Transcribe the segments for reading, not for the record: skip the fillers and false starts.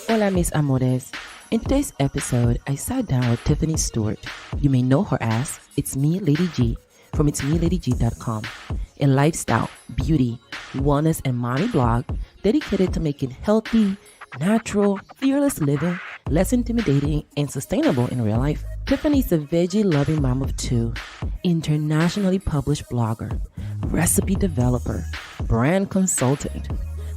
Hola, mis amores. In today's episode, I sat down with Tiffany Stuart. You may know her as It's Me, Lady G, from itsmeladygg.com, a lifestyle, beauty, wellness, and mommy blog dedicated to making healthy, natural, fearless living less intimidating and sustainable in real life. Tiffany's a veggie-loving mom of two, internationally published blogger, recipe developer, brand consultant,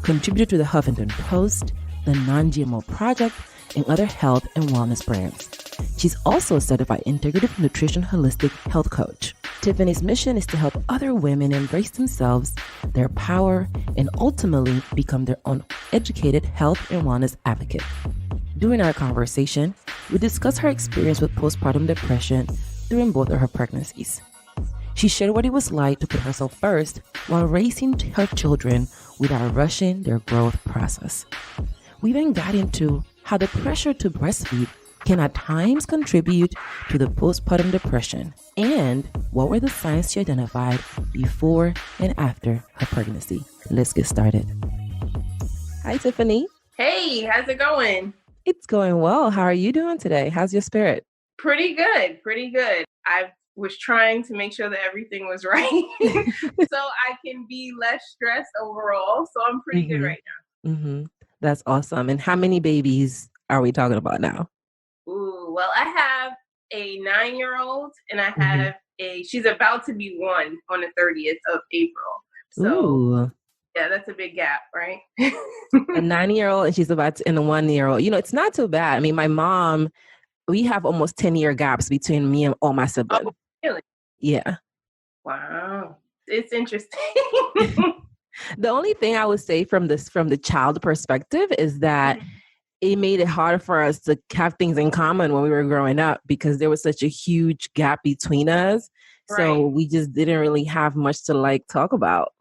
contributor to the Huffington Post, the Non-GMO Project, and other health and wellness brands. She's also a certified integrative nutrition holistic health coach. Tiffany's mission is to help other women embrace themselves, their power, and ultimately become their own educated health and wellness advocate. During our conversation, we discuss her experience with postpartum depression during both of her pregnancies. She shared what it was like to put herself first while raising her children without rushing their growth process. We then got into how the pressure to breastfeed can at times contribute to the postpartum depression and what were the signs she identified before and after her pregnancy. Let's get started. Hi, Tiffany. Hey, how's it going? It's going well. How are you doing today? How's your spirit? Pretty good. I was trying to make sure that everything was right so I can be less stressed overall. So I'm pretty good right now. Mm-hmm. That's awesome. And how many babies are we talking about now? Ooh, well, I have a 9-year-old and I have she's about to be 1 on the 30th of April. So Ooh. Yeah, that's a big gap, right? A 9-year-old and she's about to, and a 1-year-old. You know, it's not too bad. I mean, my mom, we have almost 10-year gaps between me and all my siblings. Oh, really? Yeah. Wow. It's interesting. The only thing I would say from the child perspective is that it made it hard for us to have things in common when we were growing up because there was such a huge gap between us. Right. So we just didn't really have much to talk about.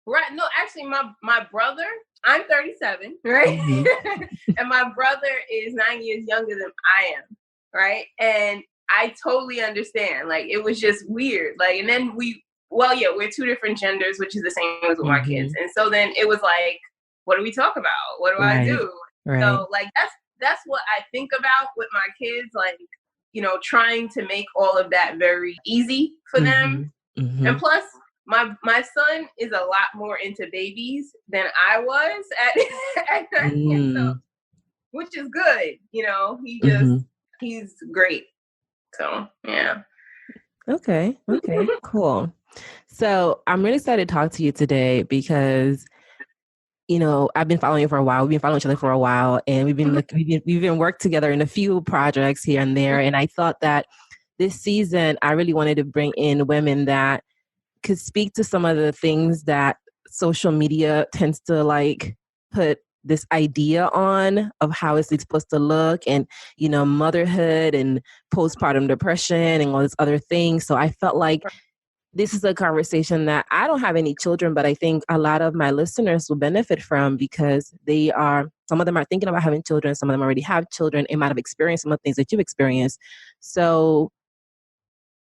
Right. No, actually my brother, I'm 37, right? And my brother is 9 years younger than I am, right? And I totally understand. It was just weird. And then we're 2 different genders, which is the same as with my kids. And so then it was what do we talk about? What do I do? Right. So that's what I think about with my kids, trying to make all of that very easy for them. And plus, my son is a lot more into babies than I was at 9, so, which is good. He's great. So, yeah. Okay, cool. So I'm really excited to talk to you today because, I've been following you for a while. We've been following each other for a while, and we've been worked together in a few projects here and there. And I thought that this season, I really wanted to bring in women that could speak to some of the things that social media tends to put this idea on of how it's supposed to look and, motherhood and postpartum depression and all these other things. So I felt like this is a conversation that I don't have any children, but I think a lot of my listeners will benefit from because some of them are thinking about having children. Some of them already have children and might have experienced some of the things that you've experienced. So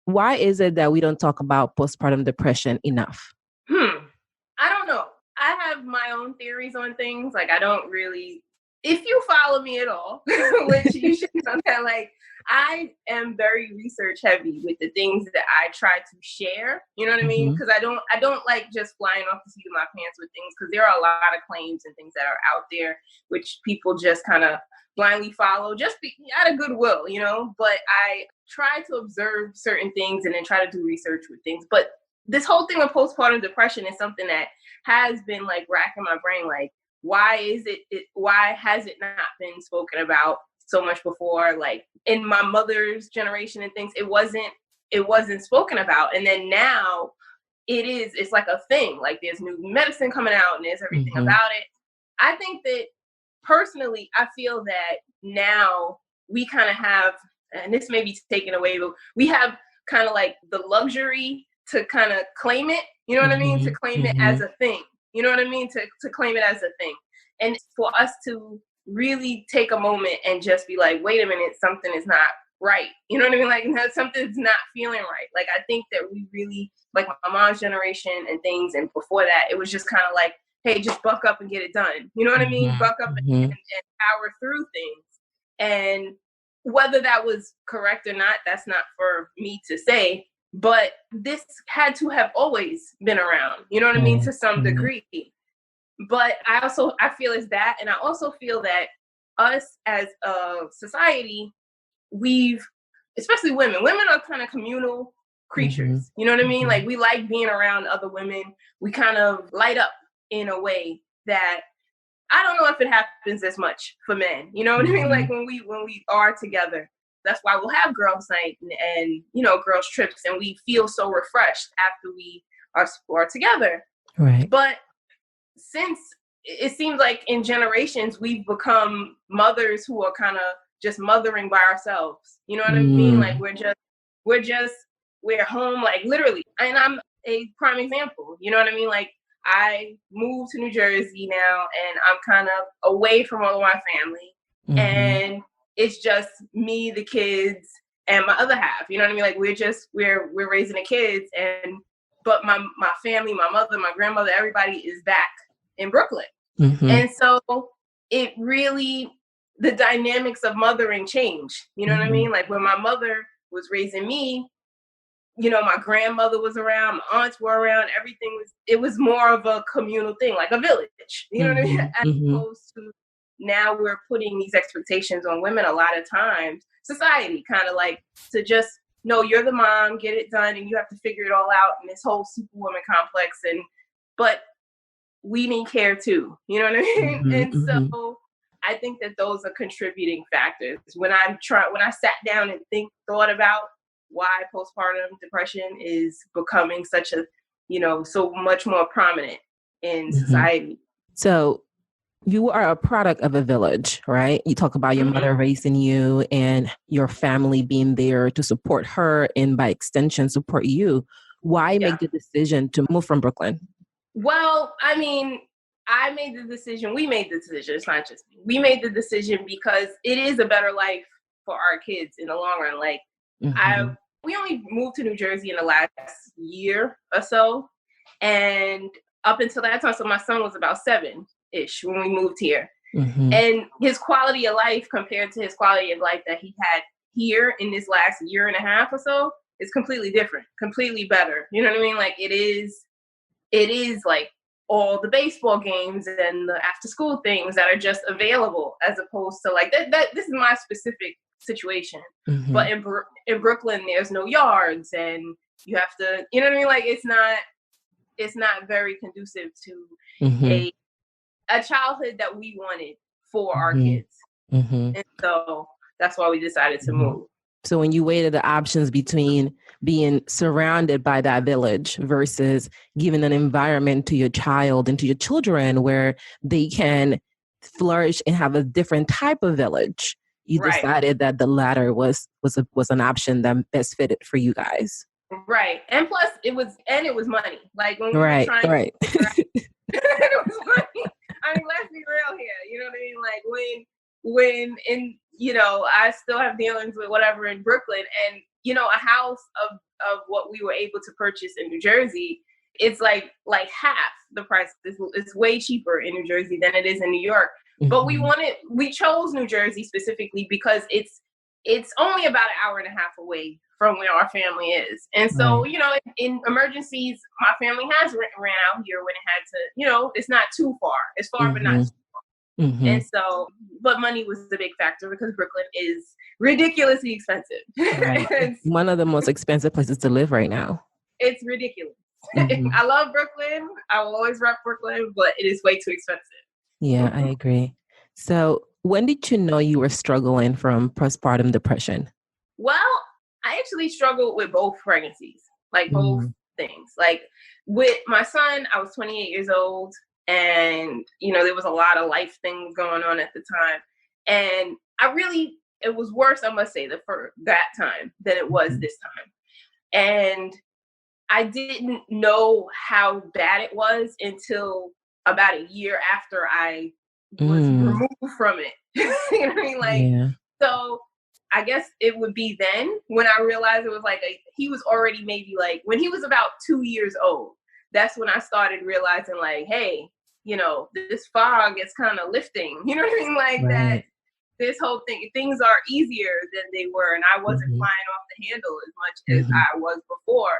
why is it that we don't talk about postpartum depression enough? I don't know. I have my own theories on things. I don't really, if you follow me at all, which you should know that, I am very research heavy with the things that I try to share. You know what I mean? Because I don't like just flying off the seat of my pants with things because there are a lot of claims and things that are out there which people just kind of blindly follow just out of goodwill, but I try to observe certain things and then try to do research with things. But this whole thing with postpartum depression is something that has been racking my brain. Why has it not been spoken about so much before? In my mother's generation and things, it wasn't spoken about. And then now it's like a thing. There's new medicine coming out and there's everything about it. I think that personally, I feel that now we kind of have, and this may be taken away, but we have kind of the luxury to kind of claim it. You know what I mean? To claim it as a thing. You know what I mean? To claim it as a thing. And for us to really take a moment and just be like, wait a minute, something is not right. You know what I mean? Like something's not feeling right. Like I think that we really, like my mom's generation and things, and before that, it was just kind of like, hey, just buck up and get it done. You know what I mean? Buck up and power through things. And whether that was correct or not, that's not for me to say. But this had to have always been around, you know what I mean, to some degree. But I feel it's that. And I also feel that us as a society, especially women are kind of communal creatures. You know what I mean? Like we like being around other women. We kind of light up in a way that I don't know if it happens as much for men. You know what I mean? Like when we are together, that's why we'll have girls' night and girls' trips, and we feel so refreshed after we are together. Right. But since it seems like in generations we've become mothers who are kind of just mothering by ourselves. You know what I mean? Like we're home, like literally. And I'm a prime example. You know what I mean? Like I moved to New Jersey now, and I'm kind of away from all of my family, and it's just me, the kids, and my other half. You know what I mean? Like we're raising the kids, but my family, my mother, my grandmother, everybody is back in Brooklyn, and so it really, the dynamics of mothering change. You know what I mean? Like when my mother was raising me, my grandmother was around, my aunts were around, it was more of a communal thing, like a village, you know what I mean? As opposed to now we're putting these expectations on women a lot of times, society kind of like to just, no, you're the mom, get it done, and you have to figure it all out, and this whole superwoman complex, but we need care too, you know what I mean? And so I think that those are contributing factors. When I sat down and thought about why postpartum depression is becoming such a, so much more prominent in society. So you are a product of a village, right? You talk about your mother raising you and your family being there to support her and by extension support you. Why make the decision to move from Brooklyn? Well, I mean, we made the decision. It's not just me. We made the decision because it is a better life for our kids in the long run. Like we only moved to New Jersey in the last year or so. And up until that time, so my son was about 7-ish when we moved here. And his quality of life compared to his quality of life that he had here in this last year and a half or so is completely different, completely better. You know what I mean? Like it is like all the baseball games and the after school things that are just available, as opposed to like that this is my specific situation. But in Brooklyn, there's no yards, and you have to, you know what I mean? Like it's not very conducive to a childhood that we wanted for our kids. And so that's why we decided to move. So when you weighed the options between being surrounded by that village versus giving an environment to your child and to your children where they can flourish and have a different type of village, you decided that the latter was an option that best fitted for you guys. Right. And plus it was money. Like when we were trying right. it was money. I mean, let's be real here. You know what I mean? Like when in, I still have dealings with whatever in Brooklyn, and, a house of what we were able to purchase in New Jersey, it's like half the price. It's way cheaper in New Jersey than it is in New York. But we chose New Jersey specifically because it's only about an hour and a half away from where our family is. And so, in emergencies, my family has ran out here when it had to, it's not too far. It's far, but not too far. And so, but money was the big factor because Brooklyn is ridiculously expensive. Right. One of the most expensive places to live right now. It's ridiculous. I love Brooklyn. I will always rep Brooklyn, but it is way too expensive. Yeah, I agree. So when did you know you were struggling from postpartum depression? Well, I actually struggled with both pregnancies, like both things. Like with my son, I was 28 years old, and, there was a lot of life things going on at the time. And it was worse, I must say, for that time than it was this time. And I didn't know how bad it was until about a year after I was removed from it. You know what I mean? Like, Yeah. so I guess it would be then when I realized it was like he was already maybe like when he was about 2 years old. That's when I started realizing like, hey, you know, this fog is kind of lifting. You know what I mean? Like that Right. this whole things are easier than they were, and I wasn't flying off the handle as much as I was before.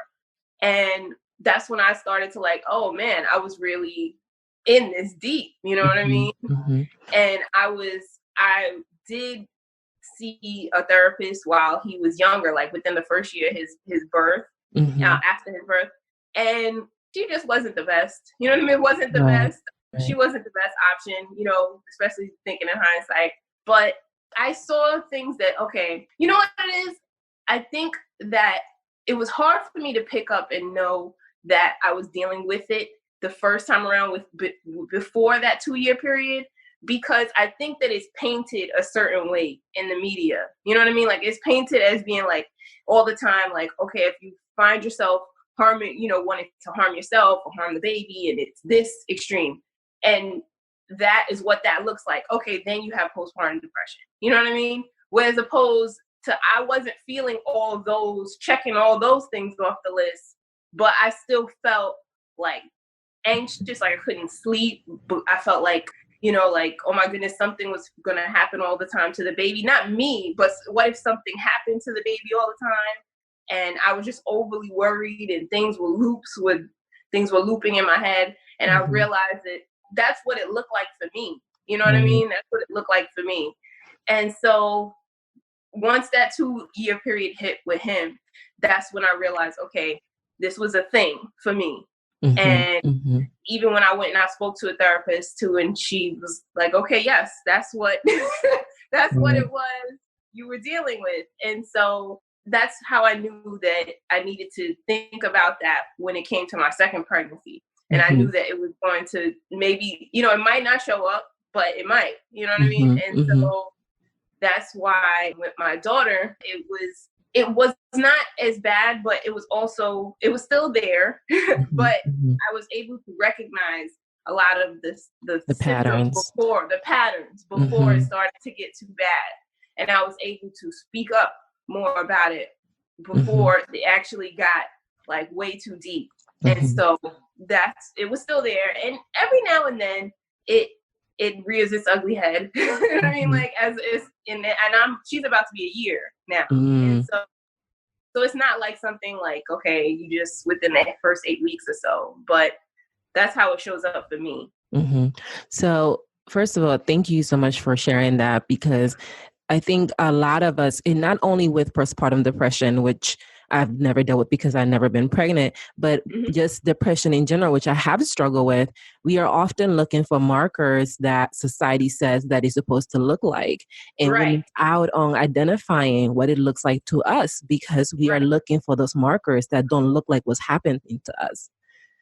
And that's when I started to like, oh man, I was really in this deep. You know what I mean? And I did see a therapist while he was younger, like within the first year of his birth, after his birth, and she just wasn't the best. You know what I mean? It wasn't the best. She wasn't the best option, you know, especially thinking in hindsight. But I saw things that, okay, you know what it is? I think that it was hard for me to pick up and know that I was dealing with it the first time around before that 2-year period, because I think that it's painted a certain way in the media. You know what I mean? Like it's painted as being like all the time, like, okay, if you find yourself harming, you know, wanting to harm yourself or harm the baby, and it's this extreme. And that is what that looks like. Okay, then you have postpartum depression. You know what I mean? Whereas opposed to I wasn't feeling all those, checking all those things off the list, but I still felt like anxious, like I couldn't sleep. But I felt like, you know, like, oh my goodness, something was going to happen all the time to the baby. Not me, but what if something happened to the baby all the time? And I was just overly worried, and things were looping in my head. And I realized that that's what it looked like for me. You know what I mean? That's what it looked like for me. And so once that 2-year period hit with him, that's when I realized, okay, this was a thing for me. And even when I went and I spoke to a therapist too, and she was like, okay, yes, that's what that's what it was you were dealing with. And so that's how I knew that I needed to think about that when it came to my second pregnancy. And I knew that it was going to maybe, you know, it might not show up, but it might, you know what I mean? And so that's why with my daughter, it was not as bad, but it was still there. But I was able to recognize a lot of the symptoms before it started to get too bad. And I was able to speak up more about it before it actually got like way too deep. And so it was still there. And every now and then it rears its ugly head. You know what I mean? Like she's about to be a year now. And so it's not like something like, okay, you just within the first 8 weeks or so, but that's how it shows up for me. So first of all, thank you so much for sharing that, because I think a lot of us, and not only with postpartum depression, which I've never dealt with because I've never been pregnant, but just depression in general, which I have struggled with, we are often looking for markers that society says that it's supposed to look like. And we're out on identifying what it looks like to us, because we are looking for those markers that don't look like what's happening to us.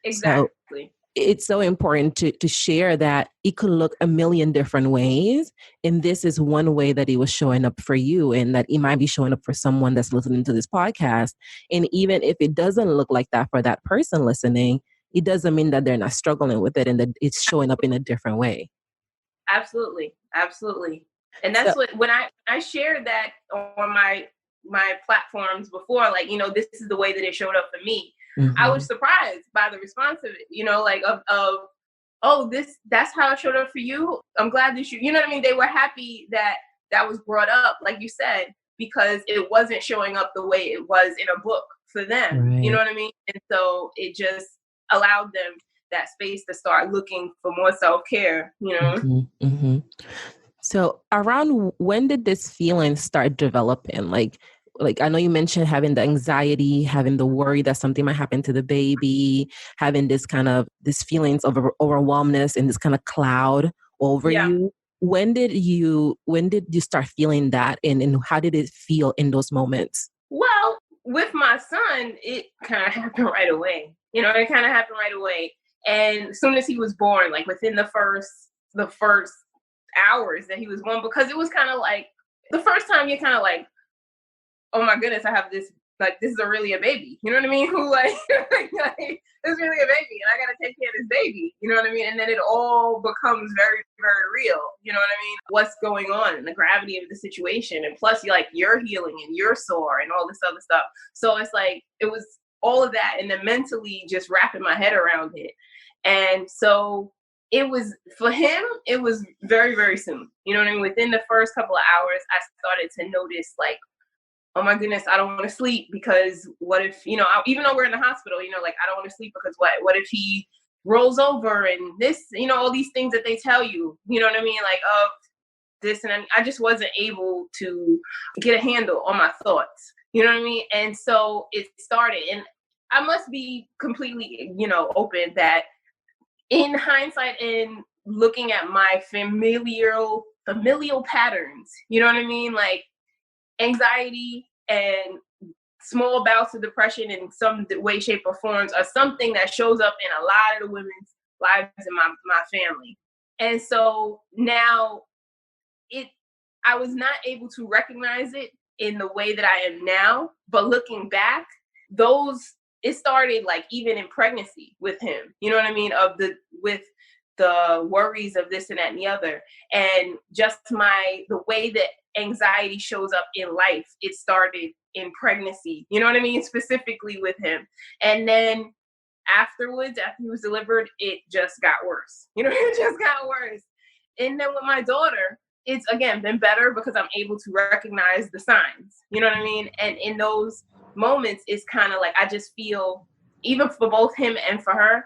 Exactly. So it's so important to share that it could look a million different ways. And this is one way that it was showing up for you, and that it might be showing up for someone that's listening to this podcast. And even if it doesn't look like that for that person listening, it doesn't mean that they're not struggling with it and that it's showing up in a different way. Absolutely. Absolutely. And that's when I shared that on my platforms before, like, you know, this is the way that it showed up for me. I was surprised by the response of it, you know, like of oh, that's how it showed up for you. I'm glad that you know what I mean? They were happy that was brought up, like you said, because it wasn't showing up the way it was in a book for them. You know what I mean? And so it just allowed them that space to start looking for more self-care, you know? So around when did this feeling start developing? Like I know you mentioned having the anxiety, having the worry that something might happen to the baby, having this feelings of overwhelmness and this kind of cloud over you. When did you start feeling that, and how did it feel in those moments? Well, with my son, it kind of happened right away. You know, it kind of happened right away. And as soon as he was born, like within the first hours that he was born, because it was kind of like the first time you're kind of like, oh my goodness, I have this like, this is really a baby. You know what I mean? Who like, like this is really a baby and I got to take care of this baby. You know what I mean? And then it all becomes very, very real. You know what I mean? What's going on and the gravity of the situation. And plus you're healing and you're sore and all this other stuff. So it's like, it was all of that. And then mentally just wrapping my head around it. And so it was, for him, it was very, very soon. You know what I mean? Within the first couple of hours, I started to notice like, oh my goodness, I don't want to sleep because what if, even though we're in the hospital, like, I don't want to sleep because what if he rolls over and this, all these things that they tell you, you know what I mean? Like, of this, and I just wasn't able to get a handle on my thoughts, you know what I mean? And so it started, and I must be completely, open that in hindsight and looking at my familial patterns, you know what I mean? Like, anxiety and small bouts of depression in some way, shape, or forms are something that shows up in a lot of the women's lives in my family. And so now I was not able to recognize it in the way that I am now, but looking back, it started like even in pregnancy with him, you know what I mean? With the worries of this and that and the other. And just the way that anxiety shows up in life, it started in pregnancy, you know what I mean? Specifically with him. And then afterwards, after he was delivered, it just got worse. It just got worse. And then with my daughter, it's again been better because I'm able to recognize the signs, you know what I mean? And in those moments, it's kind of like, I just feel, even for both him and for her,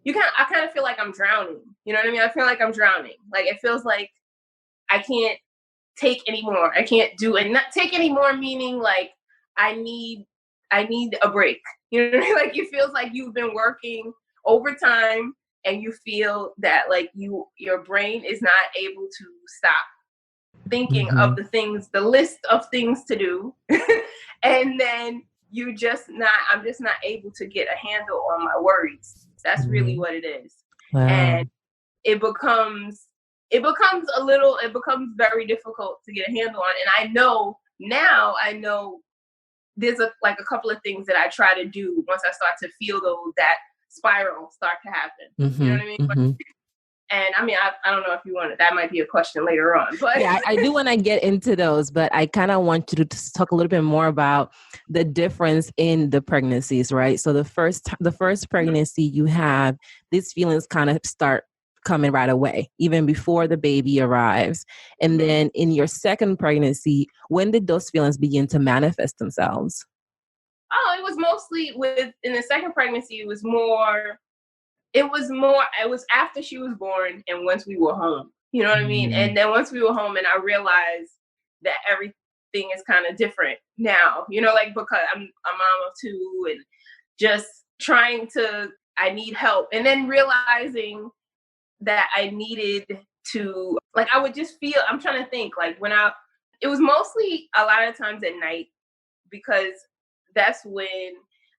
I kind of feel like I'm drowning. You know what I mean? I feel like I'm drowning. Like, it feels like I can't take anymore. I can't do, and not take anymore, meaning like I need a break. You know what I mean? Like, it feels like you've been working overtime and you feel that like your brain is not able to stop thinking of the list of things to do. And then I'm just not able to get a handle on my worries. That's really what it is. Wow. And it becomes very difficult to get a handle on. And I know there's a couple of things that I try to do once I start to feel that spiral start to happen. You know what I mean? Mm-hmm. And I mean, I don't know if you want it. That might be a question later on. But yeah, I do want to get into those, but I kind of want you to talk a little bit more about the difference in the pregnancies, right? So the first pregnancy you have, these feelings kind of start coming right away, even before the baby arrives. And then in your second pregnancy, when did those feelings begin to manifest themselves? Oh, it was mostly in the second pregnancy, it was after she was born and once we were home, you know what I mean? And then once we were home and I realized that everything is kind of different now, like, because I'm a mom of two and just I need help. And then realizing that I needed to, like, I would just feel, I'm trying to think, like, it was mostly a lot of times at night, because that's when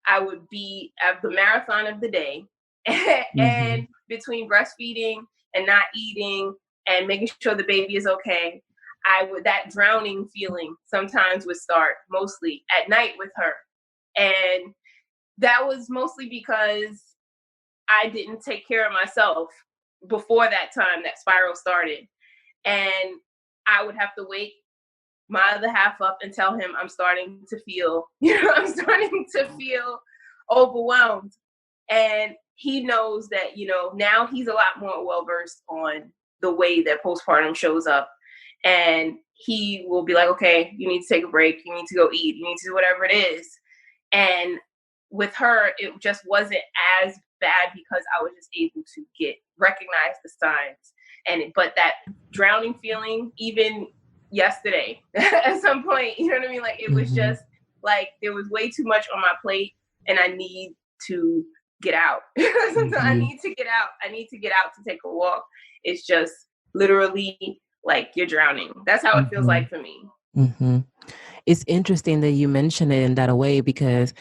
I would be at the marathon of the day. And between breastfeeding and not eating and making sure the baby is okay, that drowning feeling sometimes would start mostly at night with her. And that was mostly because I didn't take care of myself before that time that spiral started. And I would have to wake my other half up and tell him I'm starting to feel overwhelmed. And he knows that, now he's a lot more well-versed on the way that postpartum shows up. And he will be like, okay, you need to take a break. You need to go eat. You need to do whatever it is. And with her, it just wasn't as bad because I was just able to recognize the signs. But that drowning feeling, even yesterday at some point, you know what I mean? Like, it was just like, there was way too much on my plate and I need to get out. I need to get out. I need to get out to take a walk. It's just literally like you're drowning. That's how it feels like for me. It's interesting that you mention it in that way, because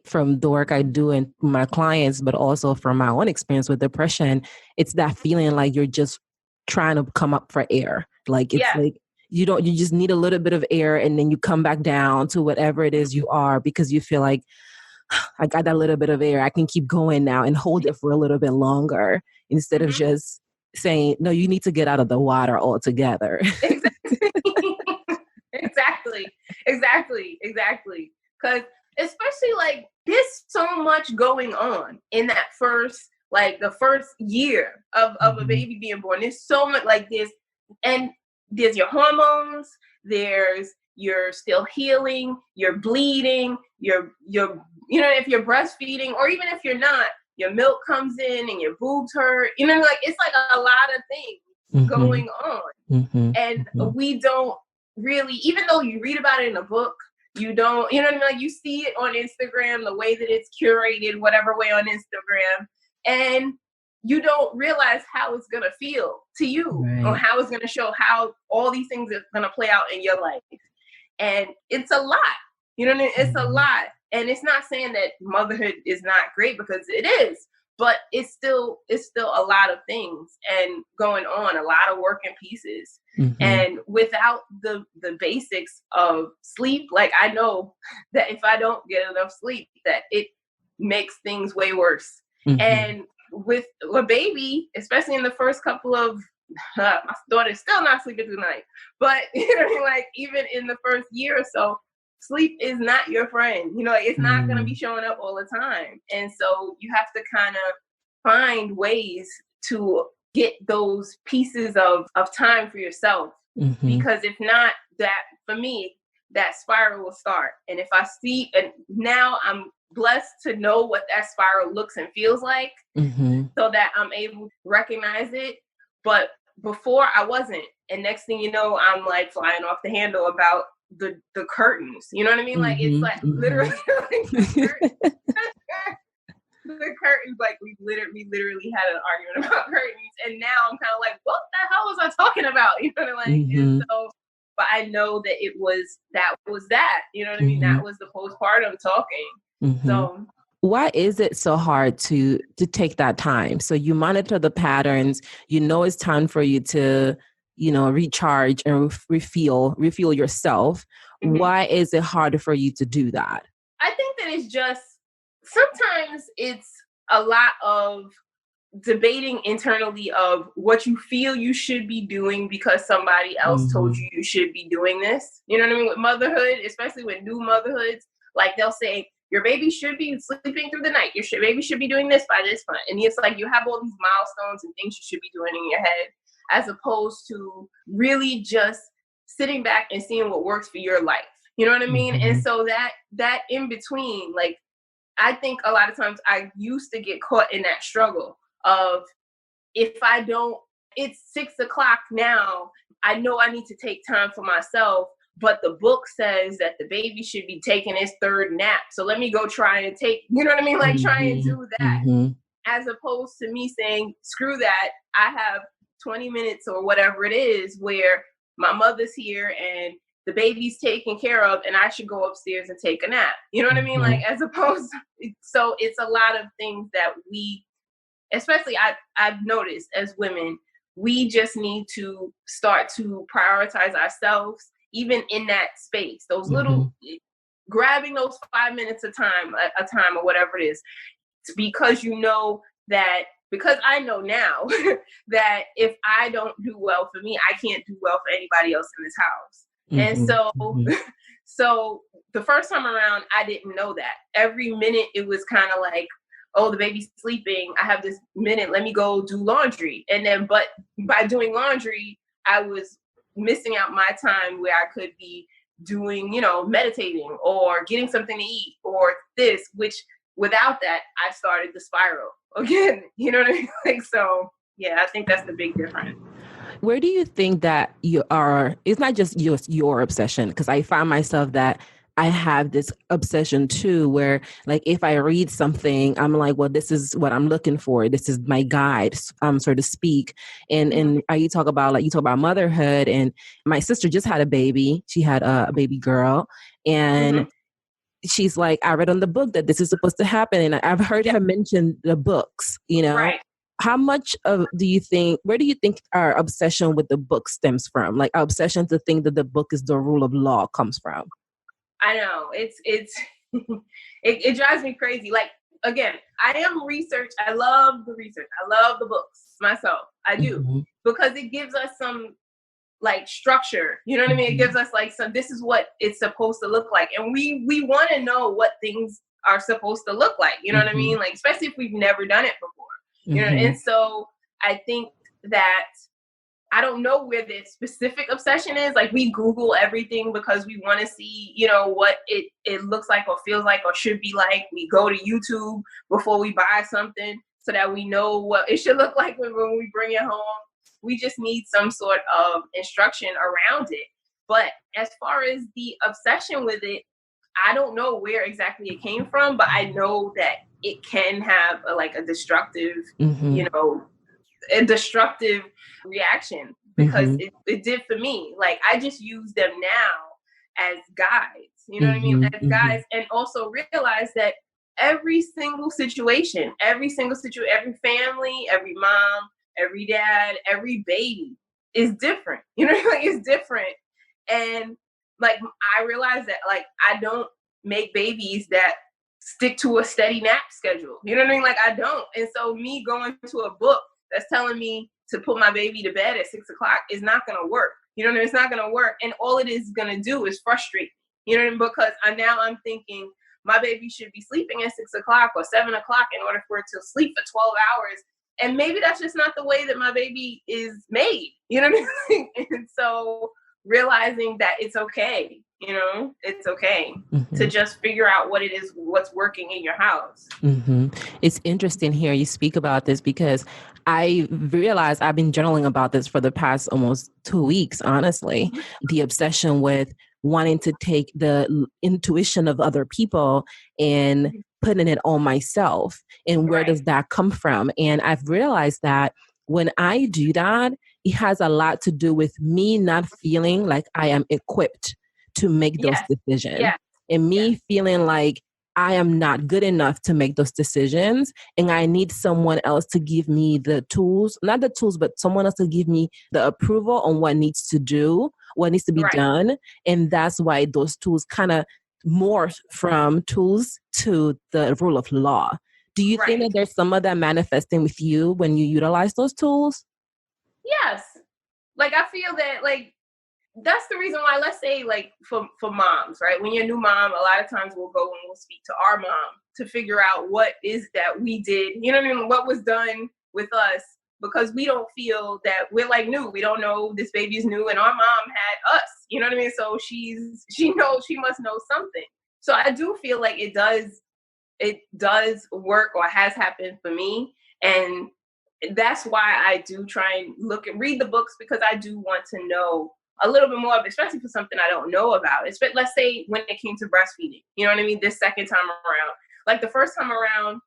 from the work I do and my clients, but also from my own experience with depression, it's that feeling like you're just trying to come up for air. Like, it's like you just need a little bit of air, and then you come back down to whatever it is you are, because you feel like, I got that little bit of air, I can keep going now and hold it for a little bit longer, instead of just saying, no, you need to get out of the water altogether. Exactly. Exactly. Because especially like there's so much going on in that the first year of a baby being born. There's so much like this, and there's your hormones, you're still healing, you're bleeding, you're if you're breastfeeding, or even if you're not, your milk comes in and your boobs hurt. Like it's like a lot of things going on. And we don't really, even though you read about it in a book, you don't, like you see it on Instagram, the way that it's curated, whatever way on Instagram, and you don't realize how it's going to feel to you, or how it's going to show how all these things are going to play out in your life. And it's a lot, it's a lot. And it's not saying that motherhood is not great, because it is, but it's still a lot of things and going on, a lot of working pieces. And without the basics of sleep, like I know that if I don't get enough sleep, that it makes things way worse. And with a baby, especially in the first couple of, my daughter's still not sleeping through the night, but like even in the first year or so, sleep is not your friend. It's not going to be showing up all the time. And so you have to kind of find ways to get those pieces of time for yourself. Because if not, that for me, that spiral will start. And if I see, and now I'm blessed to know what that spiral looks and feels like, so that I'm able to recognize it. But before I wasn't. And next thing you know, I'm like flying off the handle about the curtains. You know what I mean? Like it's like literally like the curtains, like we literally had an argument about curtains, and now I'm kind of like, what the hell was I talking about? You know what I mean? And so, but I know that it was that. You know what I mean? That was the postpartum talking. So why is it so hard to take that time? So you monitor the patterns, it's time for you to, recharge and refuel yourself. Why is it harder for you to do that? I think that it's just, sometimes it's a lot of debating internally of what you feel you should be doing because somebody else told you should be doing this. You know what I mean? With motherhood, especially with new motherhoods, like they'll say, your baby should be sleeping through the night. Your baby should be doing this by this point. And it's like you have all these milestones and things you should be doing in your head, as opposed to really just sitting back and seeing what works for your life. You know what I mean? And so that in between, like, I think a lot of times I used to get caught in that struggle of, if I don't, it's 6:00 now, I know I need to take time for myself, but the book says that the baby should be taking his third nap. So let me go try and take, you know what I mean? Like try and do that, as opposed to me saying, screw that. I have 20 minutes or whatever it is where my mother's here and the baby's taken care of, and I should go upstairs and take a nap. You know what I mean? Like, as opposed to, so it's a lot of things that we, especially I've noticed as women, we just need to start to prioritize ourselves, even in that space, those little, grabbing those 5 minutes a time or whatever it is, because because I know now that if I don't do well for me, I can't do well for anybody else in this house. And so the first time around, I didn't know that. Every minute it was kind of like, oh, the baby's sleeping, I have this minute, let me go do laundry. And then, but by doing laundry, I was missing out my time where I could be doing, meditating or getting something to eat or this, which without that, I started the spiral again. You know what I mean? Like, so yeah, I think that's the big difference. Where do you think that it's not just your obsession? Because I find myself that I have this obsession too, where like, if I read something, I'm like, well, this is what I'm looking for. This is my guide, so to speak. And you talk about motherhood, and my sister just had a baby. She had a baby girl, and she's like, I read on the book that this is supposed to happen. And I've heard her mention the books, Right. how much of where do you think our obsession with the book stems from? Like our obsession to think that the book is the rule of law comes from? I know it's it drives me crazy. Like, again, I am research. I love the research. I love the books myself. I do, Mm-hmm. because it gives us some like structure. You know what I mean? It Mm-hmm. gives us like some. This is what it's supposed to look like, and we want to know what things are supposed to look like. You know what I Mm-hmm. mean? Like, especially if we've never done it before. You know, Mm-hmm. and so I think that I don't know where the specific obsession is. Like, we Google everything because we want to see, you know, what it looks like or feels like or should be like. We go to YouTube before we buy something so that we know what it should look like when we bring it home. We just need some sort of instruction around it. But as far as the obsession with it, I don't know where exactly it came from, but I know that it can have like a destructive, Mm-hmm. you know, a destructive reaction, because Mm-hmm. it did for me. Like, I just use them now as guides, you know what I mean? Mm-hmm. As Mm-hmm. guides, and also realize that every single situation, every family, every mom, every dad, every baby is different. You know, like, it's different. And like, I realize that, like, I don't make babies that stick to a steady nap schedule. You know what I mean? Like, I don't. And so me going to a book that's telling me to put my baby to bed at 6 o'clock is not going to work. You know what I mean? It's not going to work. And all it is going to do is frustrate me. You know what I mean? Because I'm thinking my baby should be sleeping at 6 o'clock or 7 o'clock in order for it to sleep for 12 hours. And maybe that's just not the way that my baby is made. You know what I mean? And so realizing that it's okay, you know, it's okay to Mm-hmm. just figure out what it is, what's working in your house. Mm-hmm. It's interesting here you speak about this because I realized I've been journaling about this for the past almost 2 weeks, honestly. Mhm. The obsession with wanting to take the intuition of other people and putting it on myself. And where Right. does that come from? And I've realized that when I do that, it has a lot to do with me not feeling like I am equipped to make those Yes. decisions Yes. and Yes. me feeling like I am not good enough to make those decisions. And I need someone else to give me the tools, not the tools, but someone else to give me the approval on what needs to do, what needs to be Right. done. And that's why those tools kind of morph from tools to the rule of law. Do you think Right. that there's some of that manifesting with you when you utilize those tools? Yes. Like, I feel that, like, that's the reason why, let's say, like, for moms, right? When you're a new mom, a lot of times we'll go and we'll speak to our mom to figure out what is that we did, you know what I mean? What was done with us, because we don't feel that we're like new. We don't know this baby's new, and our mom had us, you know what I mean? So she knows, she must know something. So I do feel like it does work, or has happened for me. And that's why I do try and read the books, because I do want to know a little bit more, especially for something I don't know about. Let's say when it came to breastfeeding, you know what I mean? This second time around, like the first time around,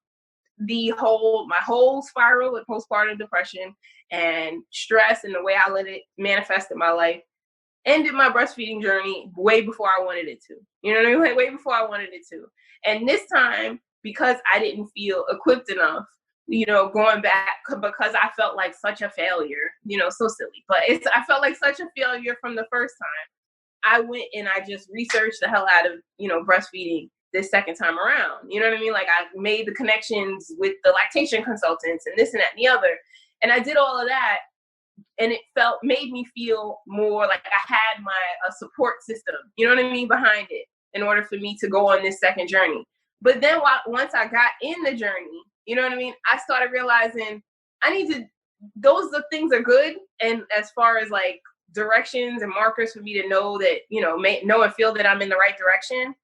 my whole spiral with postpartum depression and stress, and the way I let it manifest in my life, ended my breastfeeding journey way before I wanted it to. You know what I mean? Like, way before I wanted it to. And this time, because I didn't feel equipped enough, you know, going back, because I felt like such a failure, you know, so silly, but I felt like such a failure from the first time. I went and I just researched the hell out of, you know, breastfeeding this second time around. You know what I mean? Like, I made the connections with the lactation consultants and this and that and the other. And I did all of that, and it made me feel more like I had a support system, you know what I mean, behind it, in order for me to go on this second journey. But then once I got in the journey, you know what I mean, I started realizing those things are good, and as far as like directions and markers for me to know that, you know, know and feel that I'm in the right direction.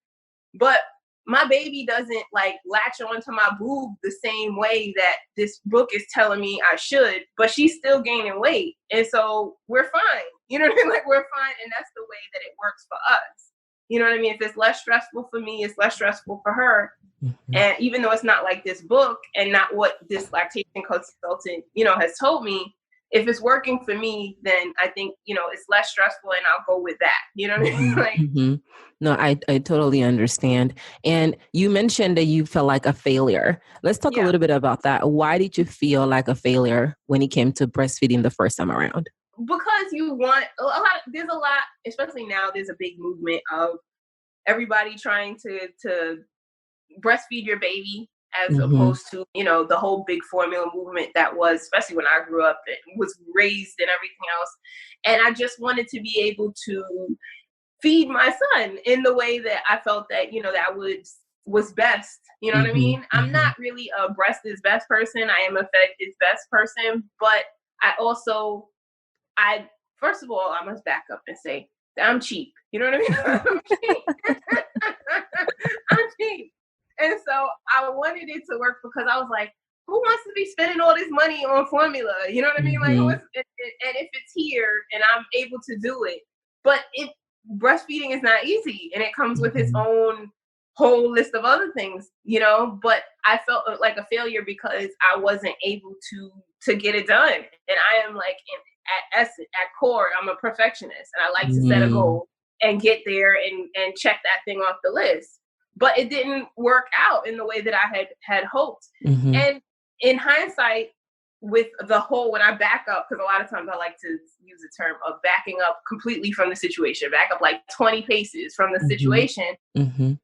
But my baby doesn't like latch onto my boob the same way that this book is telling me I should, but she's still gaining weight. And so we're fine. You know what I mean? Like, we're fine. And that's the way that it works for us. You know what I mean? If it's less stressful for me, it's less stressful for her. Mm-hmm. And even though it's not like this book and not what this lactation consultant, you know, has told me, if it's working for me, then I think, it's less stressful and I'll go with that. You know what I mean? Like, No, I totally understand. And you mentioned that you felt like a failure. Let's talk a yeah, little bit about that. Why did you feel like a failure when it came to breastfeeding the first time around? because you want there's a lot, especially now, there's a big movement of everybody trying to breastfeed your baby, as opposed to, the whole big formula movement that was, especially when I grew up, it was raised and everything else. And I just wanted to be able to feed my son in the way that I felt that, that was best. You know what I mean? I'm not really a breast is best person. I am a fed is best person. But first of all, I must back up and say that I'm cheap. You know what I mean? I'm cheap. I'm cheap. And so I wanted it to work because I was like, who wants to be spending all this money on formula? You know what I mean? Like, and if it's here and I'm able to do it, but breastfeeding is not easy, and it comes with its own whole list of other things, but I felt like a failure because I wasn't able to get it done. And I am like, at core, I'm a perfectionist, and I like to set a goal and get there and check that thing off the list. But it didn't work out in the way that I had hoped. And in hindsight, with the whole, when I back up, because a lot of times I like to use the term of backing up completely from the situation, back up like 20 paces from the situation,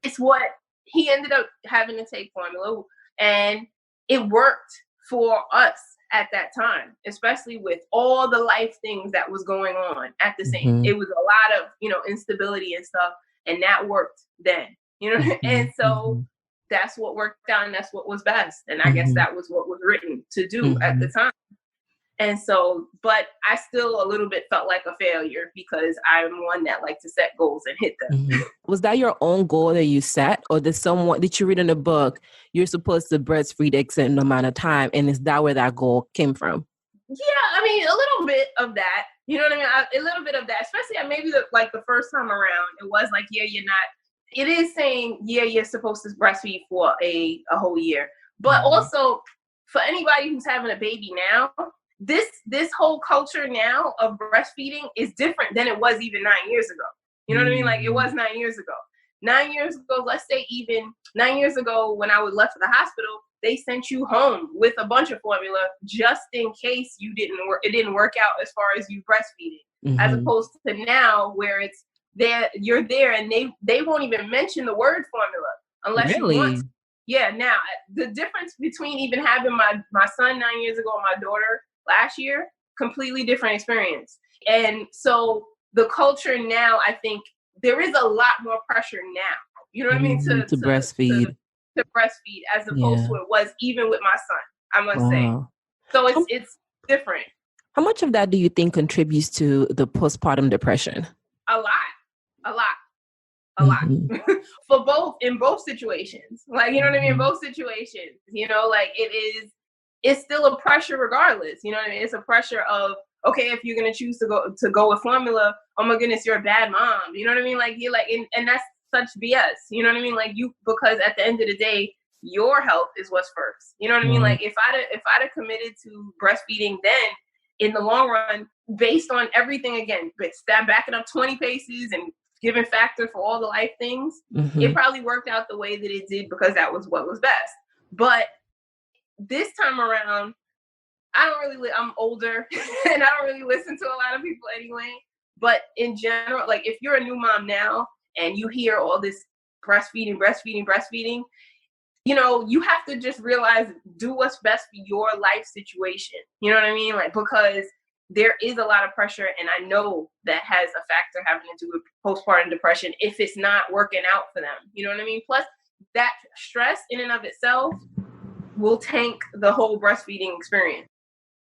it's what he ended up having to take formula. And it worked for us at that time, especially with all the life things that was going on at the same. It was a lot of, instability and stuff. And that worked then. And so that's what worked out, and that's what was best. And I guess that was what was written to do at the time. And so, but I still a little bit felt like a failure because I'm one that like to set goals and hit them. Was that your own goal that you set, or did you read in a book, you're supposed to breastfeed X amount of time? And is that where that goal came from? Yeah, I mean, a little bit of that. You know what I mean? A little bit of that, especially maybe the first time around, it was like, yeah, you're not. It is saying, yeah, you're supposed to breastfeed for a whole year. But also, for anybody who's having a baby now, this whole culture now of breastfeeding is different than it was even 9 years ago. You know what I mean? Like, it was 9 years ago. 9 years ago, let's say even 9 years ago, when I was left for the hospital, they sent you home with a bunch of formula just in case it didn't work out as far as you breastfeeding. As opposed to now, where it's you're there and they won't even mention the word formula unless you want. Yeah, now the difference between even having my son 9 years ago and my daughter last year, completely different experience. And so the culture now, I think there is a lot more pressure now. You know what I mean? To breastfeed. To breastfeed as opposed to it was even with my son, I must say. So it's different. How much of that do you think contributes to the postpartum depression? A lot. In both situations. Like, you know what I mean? In both situations, like it's still a pressure regardless. You know what I mean? It's a pressure of, okay, if you're going to choose to go with formula, oh my goodness, you're a bad mom. You know what I mean? Like, you're like, and that's such BS. You know what I mean? Like, because at the end of the day, your health is what's first. You know what I mean? Like, if I'd have committed to breastfeeding then, in the long run, based on everything, again, but backing up 20 paces and giving factor for all the life things, it probably worked out the way that it did because that was what was best. But this time around, I'm older and I don't really listen to a lot of people anyway. But in general, like, if you're a new mom now and you hear all this breastfeeding, you have to just realize, do what's best for your life situation. You know what I mean? Like, because there is a lot of pressure, and I know that has a factor having to do with postpartum depression if it's not working out for them. You know what I mean? Plus, that stress in and of itself will tank the whole breastfeeding experience.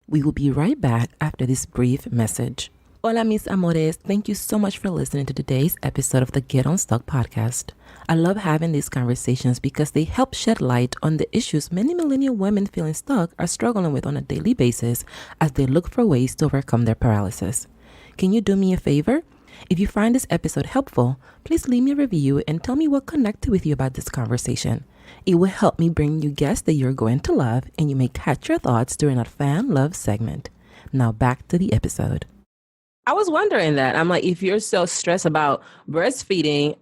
We will be right back after this brief message. Hola, mis amores. Thank you so much for listening to today's episode of the Get Unstuck podcast. I love having these conversations because they help shed light on the issues many millennial women feeling stuck are struggling with on a daily basis as they look for ways to overcome their paralysis. Can you do me a favor? If you find this episode helpful, please leave me a review and tell me what connected with you about this conversation. It will help me bring you guests that you're going to love, and you may catch your thoughts during our fan love segment. Now back to the episode. I was wondering that. I'm like, if you're so stressed about breastfeeding,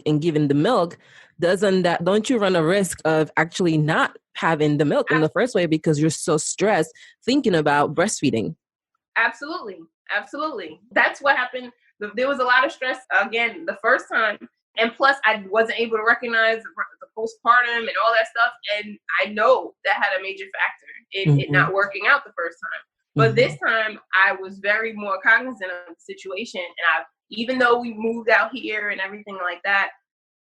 and giving the milk, don't you run a risk of actually not having the milk in the first way because you're so stressed thinking about breastfeeding? Absolutely. Absolutely. That's what happened. There was a lot of stress again the first time. And plus, I wasn't able to recognize the postpartum and all that stuff. And I know that had a major factor in it not working out the first time. But this time, I was very more cognizant of the situation. And even though we moved out here and everything like that,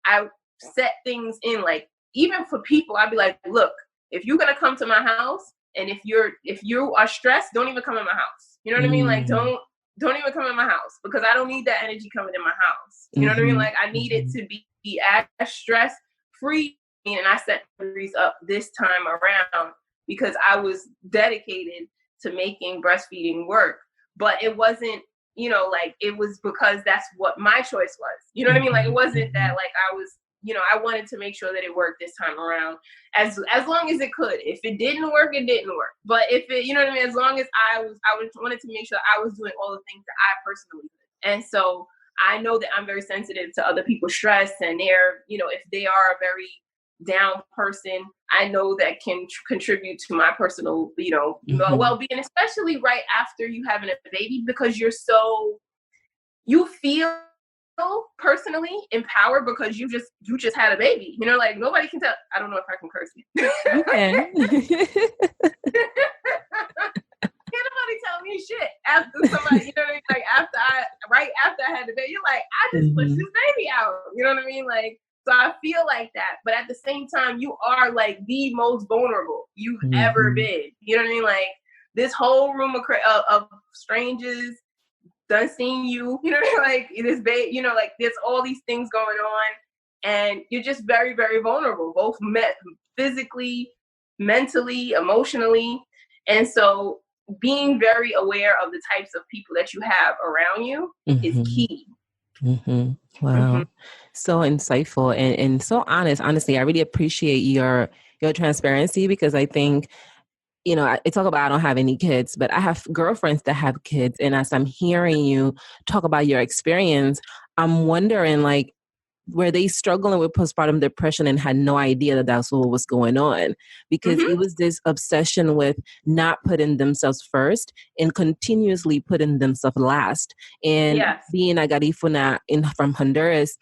I set things in, like, even for people, I'd be like, look, if you're gonna come to my house, and if you are stressed, don't even come in my house. You know what I mean? Like, don't even come in my house, because I don't need that energy coming in my house. You know what I mean? Like, I need it to be as stress free. And I set boundaries up this time around because I was dedicated to making breastfeeding work. But it wasn't, like, it was because that's what my choice was. You know what I mean? Like, it wasn't that, like, I was, I wanted to make sure that it worked this time around as long as it could. If it didn't work, it didn't work. But if it, you know what I mean? As long as I wanted to make sure I was doing all the things that I personally did. And so I know that I'm very sensitive to other people's stress, and they're, if they are a very down person, I know that can contribute to my personal, well-being, especially right after you having a baby, because you feel personally empowered because you just had a baby. Like, nobody can tell. I don't know if I can curse you. You can. Can't nobody tell me shit after somebody, like, right after I had the baby, you're like, I just pushed this baby out. You know what I mean? Like, so I feel like that. But at the same time, you are, like, the most vulnerable you've ever been. You know what I mean? Like, this whole room of strangers done seen you, like, this baby, like, there's all these things going on, and you're just very, very vulnerable, both physically, mentally, emotionally. And so being very aware of the types of people that you have around you is key. Wow. So insightful and so honest. Honestly, I really appreciate your transparency, because I think, I talk about I don't have any kids, but I have girlfriends that have kids. And as I'm hearing you talk about your experience, I'm wondering, like, were they struggling with postpartum depression and had no idea that that's what was going on? Because it was this obsession with not putting themselves first and continuously putting themselves last. And being a Garifuna from Honduras,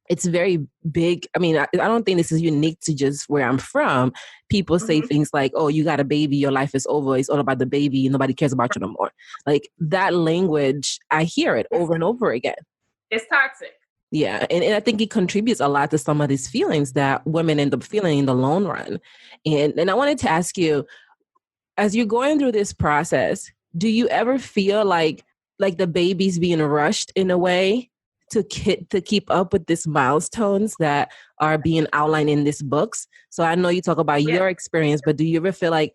it's very big. I mean, I don't think this is unique to just where I'm from. People say things like, oh, you got a baby, your life is over. It's all about the baby. Nobody cares about you no more. Like, that language, I hear it over and over again. It's toxic. Yeah. And I think it contributes a lot to some of these feelings that women end up feeling in the long run. And I wanted to ask you, as you're going through this process, do you ever feel like the baby's being rushed in a way to keep up with these milestones that are being outlined in these books? So I know you talk about your experience, but do you ever feel like,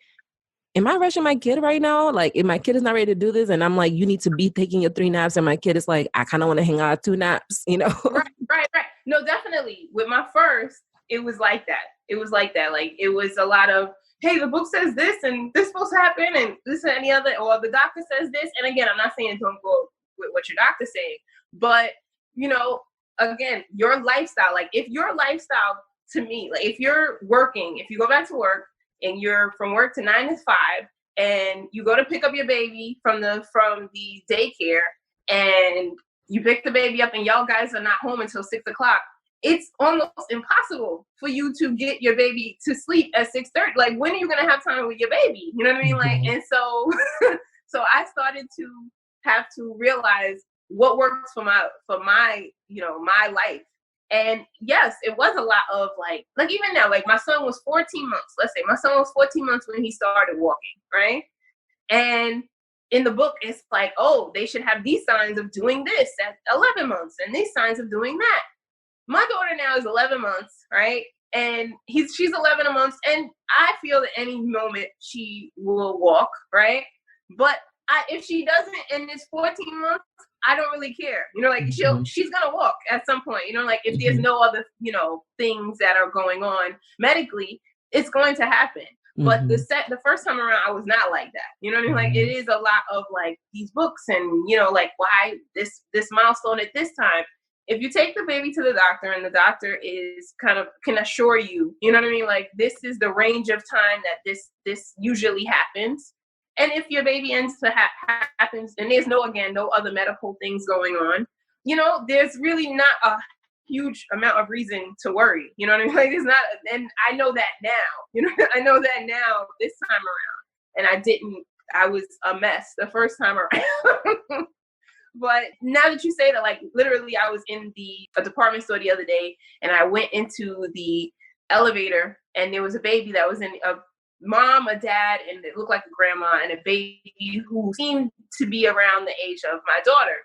am I rushing my kid right now? Like, if my kid is not ready to do this, and I'm like, you need to be taking your 3 naps, and my kid is like, I kind of want to hang out 2 naps, Right. No, definitely. With my first, it was like that. Like, it was a lot of, hey, the book says this, and this is supposed to happen, and this and the other, or the doctor says this. And again, I'm not saying don't go with what your doctor's saying, but, again, your lifestyle, like, if your lifestyle, to me, like, if you're working, if you go back to work, and you're from work to 9 to 5, and you go to pick up your baby from the daycare, and you pick the baby up, and y'all guys are not home until 6 o'clock, it's almost impossible for you to get your baby to sleep at 6:30. Like, when are you gonna have time with your baby? You know what I mean? Like, and so, so I started to have to realize what works for my my life. And yes, it was a lot of like even now, like, my son was 14 months. Let's say my son was 14 months when he started walking, right? And in the book, it's like, oh, they should have these signs of doing this at 11 months and these signs of doing that. My daughter now is 11 months, right? And she's 11 months, and I feel that any moment she will walk, right? But if she doesn't and it's 14 months, I don't really care. Like, she's gonna walk at some point. Like, if there's no other, things that are going on medically, it's going to happen. But Mm-hmm. the first time around, I was not like that. You know what I mean? Like, it is a lot of like these books and, like why this milestone at this time. If you take the baby to the doctor and the doctor is can assure you, you know what I mean? Like, this is the range of time that this usually happens. And if your baby ends to happens and there's no other medical things going on, there's really not a huge amount of reason to worry. You know what I mean? Like, it's not, and I know that now, I know that now this time around. And I was a mess the first time around. But now that you say that, like, literally I was in a department store the other day and I went into the elevator and there was a baby that was in a mom, a dad, and it looked like a grandma and a baby who seemed to be around the age of my daughter.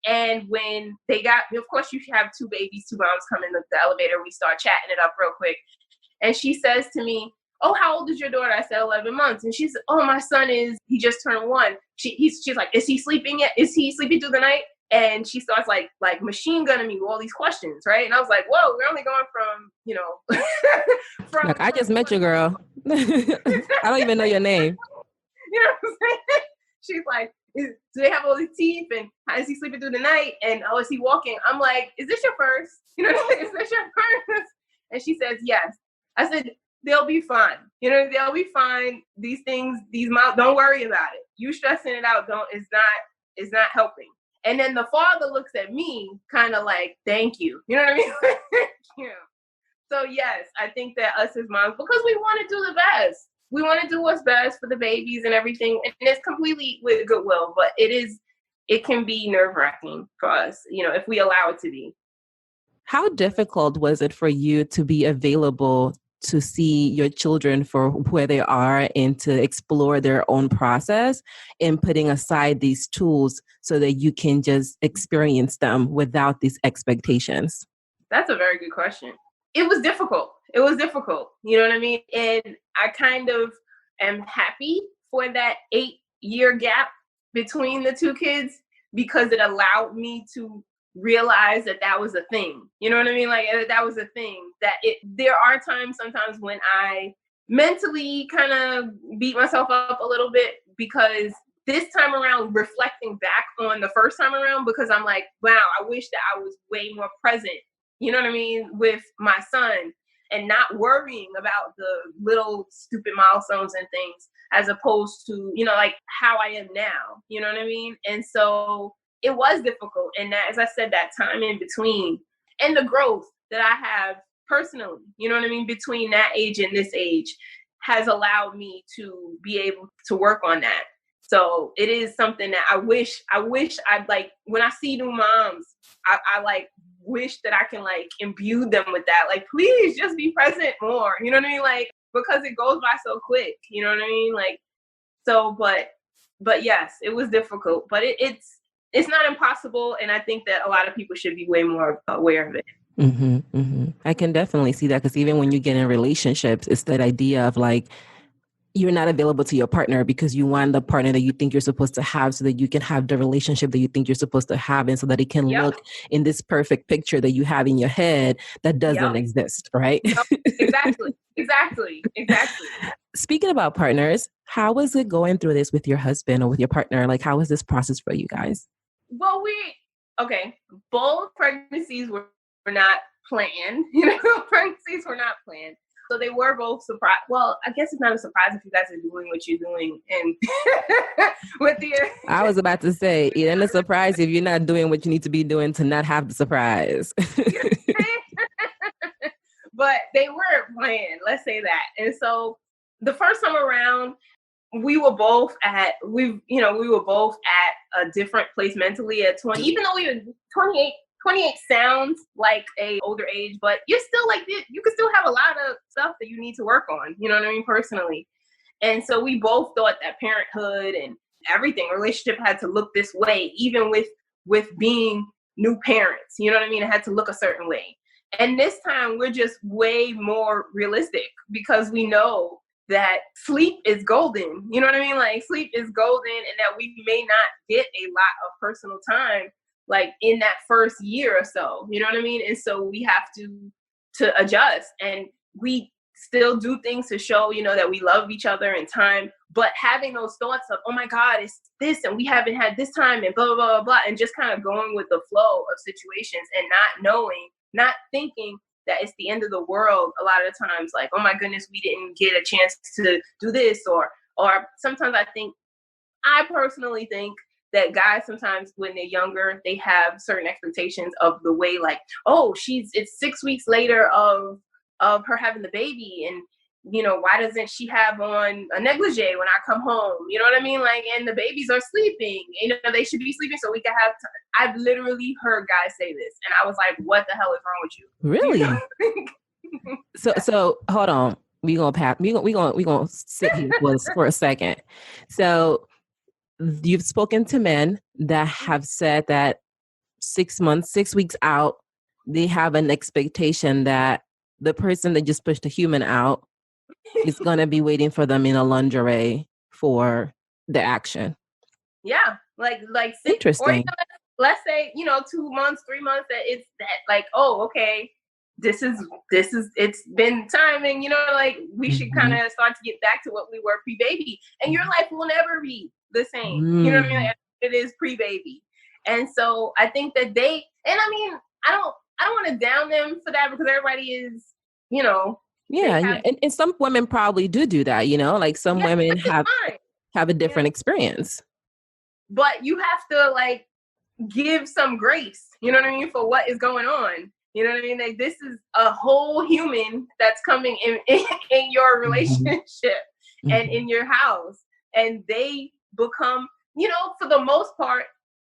And when of course you have two babies, two moms come in the elevator, we start chatting it up real quick. And she says to me, "Oh, how old is your daughter?" I said 11 months. And she said, "Oh, my son he just turned 1. She's like, "Is he sleeping yet? Is he sleeping through the night?" And she starts like machine gunning me with all these questions, right? And I was like, "Whoa, we're only going from Like, I just met you, girl. I don't even know your name. You know what I'm saying?" She's like, "Do they have all these teeth? And how is he sleeping through the night? And is he walking?" I'm like, "Is this your first? Is this your first?" And she says, "Yes." I said, "They'll be fine. They'll be fine. These things, don't worry about it. You stressing it out is not helping." And then the father looks at me kind of like, "Thank you." You know what I mean? Yeah. So yes, I think that us as moms, because we want to do the best. We want to do what's best for the babies and everything. And it's completely with goodwill, but it can be nerve-wracking for us, if we allow it to be. How difficult was it for you to be available to see your children for where they are and to explore their own process and putting aside these tools so that you can just experience them without these expectations? That's a very good question. It was difficult. You know what I mean? And I kind of am happy for that 8-year gap between the two kids because it allowed me to realize that was a thing. You know what I mean? Like, that was a thing there are times sometimes when I mentally kind of beat myself up a little bit because this time around, reflecting back on the first time around, because I'm like, wow, I wish that I was way more present, you know what I mean, with my son and not worrying about the little stupid milestones and things as opposed to, like how I am now, you know what I mean? And so it was difficult. And that, as I said, that time in between and the growth that I have personally, you know what I mean, between that age and this age has allowed me to be able to work on that. So it is something that I wish I'd like, when I see new moms, I like wish that I can like imbue them with that. Like, please just be present more. You know what I mean? Like, because it goes by so quick, you know what I mean? Like, so, but yes, it was difficult, but it's not impossible. And I think that a lot of people should be way more aware of it. Mm-hmm, mm-hmm. I can definitely see that because even when you get in relationships, it's that idea of like, you're not available to your partner because you want the partner that you think you're supposed to have so that you can have the relationship that you think you're supposed to have and so that it can look in this perfect picture that you have in your head that doesn't exist, right? No, exactly. Speaking about partners, how was it going through this with your husband or with your partner? Like, how was this process for you guys? Well, both pregnancies were not planned. Pregnancies were not planned. So they were both surprised. Well, I guess it's not a surprise if you guys are doing what you're doing. And I was about to say, it ain't a surprise if you're not doing what you need to be doing to not have the surprise. But they weren't planned, let's say that. And so the first time around, we were both at a different place mentally at 20, even though we were 28. 28 sounds like a older age, but you're still like, you can still have a lot of stuff that you need to work on, you know what I mean, personally. And so we both thought that parenthood and everything, relationship had to look this way, even with being new parents, you know what I mean? It had to look a certain way. And this time we're just way more realistic because we know that sleep is golden, you know what I mean? Like, sleep is golden, and that we may not get a lot of personal time like in that first year or so, you know what I mean? And so we have to adjust. And we still do things to show, that we love each other in time, but having those thoughts of, oh my God, it's this, and we haven't had this time, and blah, blah, blah, blah, and just kind of going with the flow of situations and not thinking that it's the end of the world a lot of times, like, oh my goodness, we didn't get a chance to do this, or sometimes I personally think that guys sometimes when they're younger, they have certain expectations of the way, like, oh, it's 6 weeks later of her having the baby, and why doesn't she have on a negligee when I come home? You know what I mean? Like, and the babies are sleeping. They should be sleeping so we can have time. I've literally heard guys say this, and I was like, what the hell is wrong with you? Really? So hold on. We gonna sit here for a second. So you've spoken to men that have said that 6 weeks out, they have an expectation that the person that just pushed a human out is going to be waiting for them in a lingerie for the action. Yeah. Like interesting. Or let's say, 2 months, 3 months, that it's that, like, oh, okay, this is it's been time, and like we should kind of start to get back to what we were pre-baby, and your life will never be the same. You know what I mean? Like, it is pre-baby. And so I think that I don't want to down them for that, because everybody is, yeah, and some women probably do that, like some women have a different experience. But you have to, like, give some grace, you know what I mean, for what is going on. You know what I mean? Like, this is a whole human that's coming in your relationship and in your house. And they become, for the most part,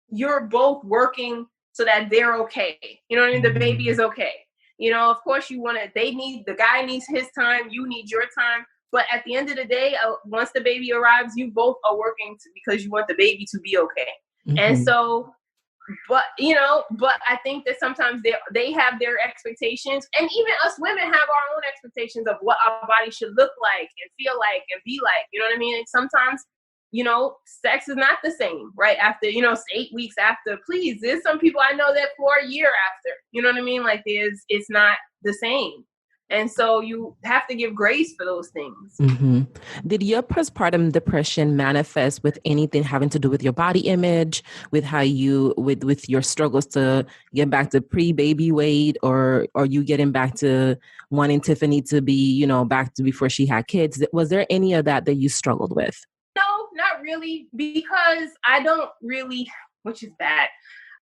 you're both working so that they're okay. You know what I mean? The baby is okay. Of course the guy needs his time, you need your time. But at the end of the day, once the baby arrives, you both are working because you want the baby to be okay. And so, but I think that sometimes they have their expectations, and even us women have our own expectations of what our body should look like and feel like and be like. You know what I mean? And sometimes, sex is not the same right after, 8 weeks after. Please, there's some people I know that for a year after. You know what I mean? Like, it's not the same. And so you have to give grace for those things. Did your postpartum depression manifest with anything having to do with your body image, with how with your struggles to get back to pre-baby weight, or you getting back to wanting Tiffany to be, back to before she had kids? Was there any of that you struggled with? No, not really, because I don't really, which is bad,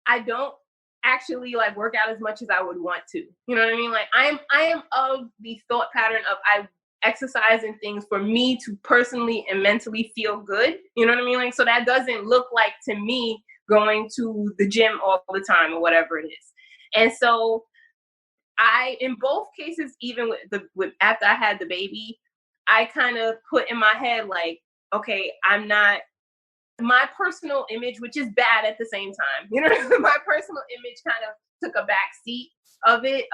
I don't actually like work out as much as I would want to. You know what I mean? Like, I am of the thought pattern of I exercise and things for me to personally and mentally feel good. You know what I mean? Like, so that doesn't look like, to me, going to the gym all the time or whatever it is. And so in both cases, even with after I had the baby, I kind of put in my head, like, okay, I'm not, my personal image, which is bad at the same time, my personal image kind of took a back seat of it,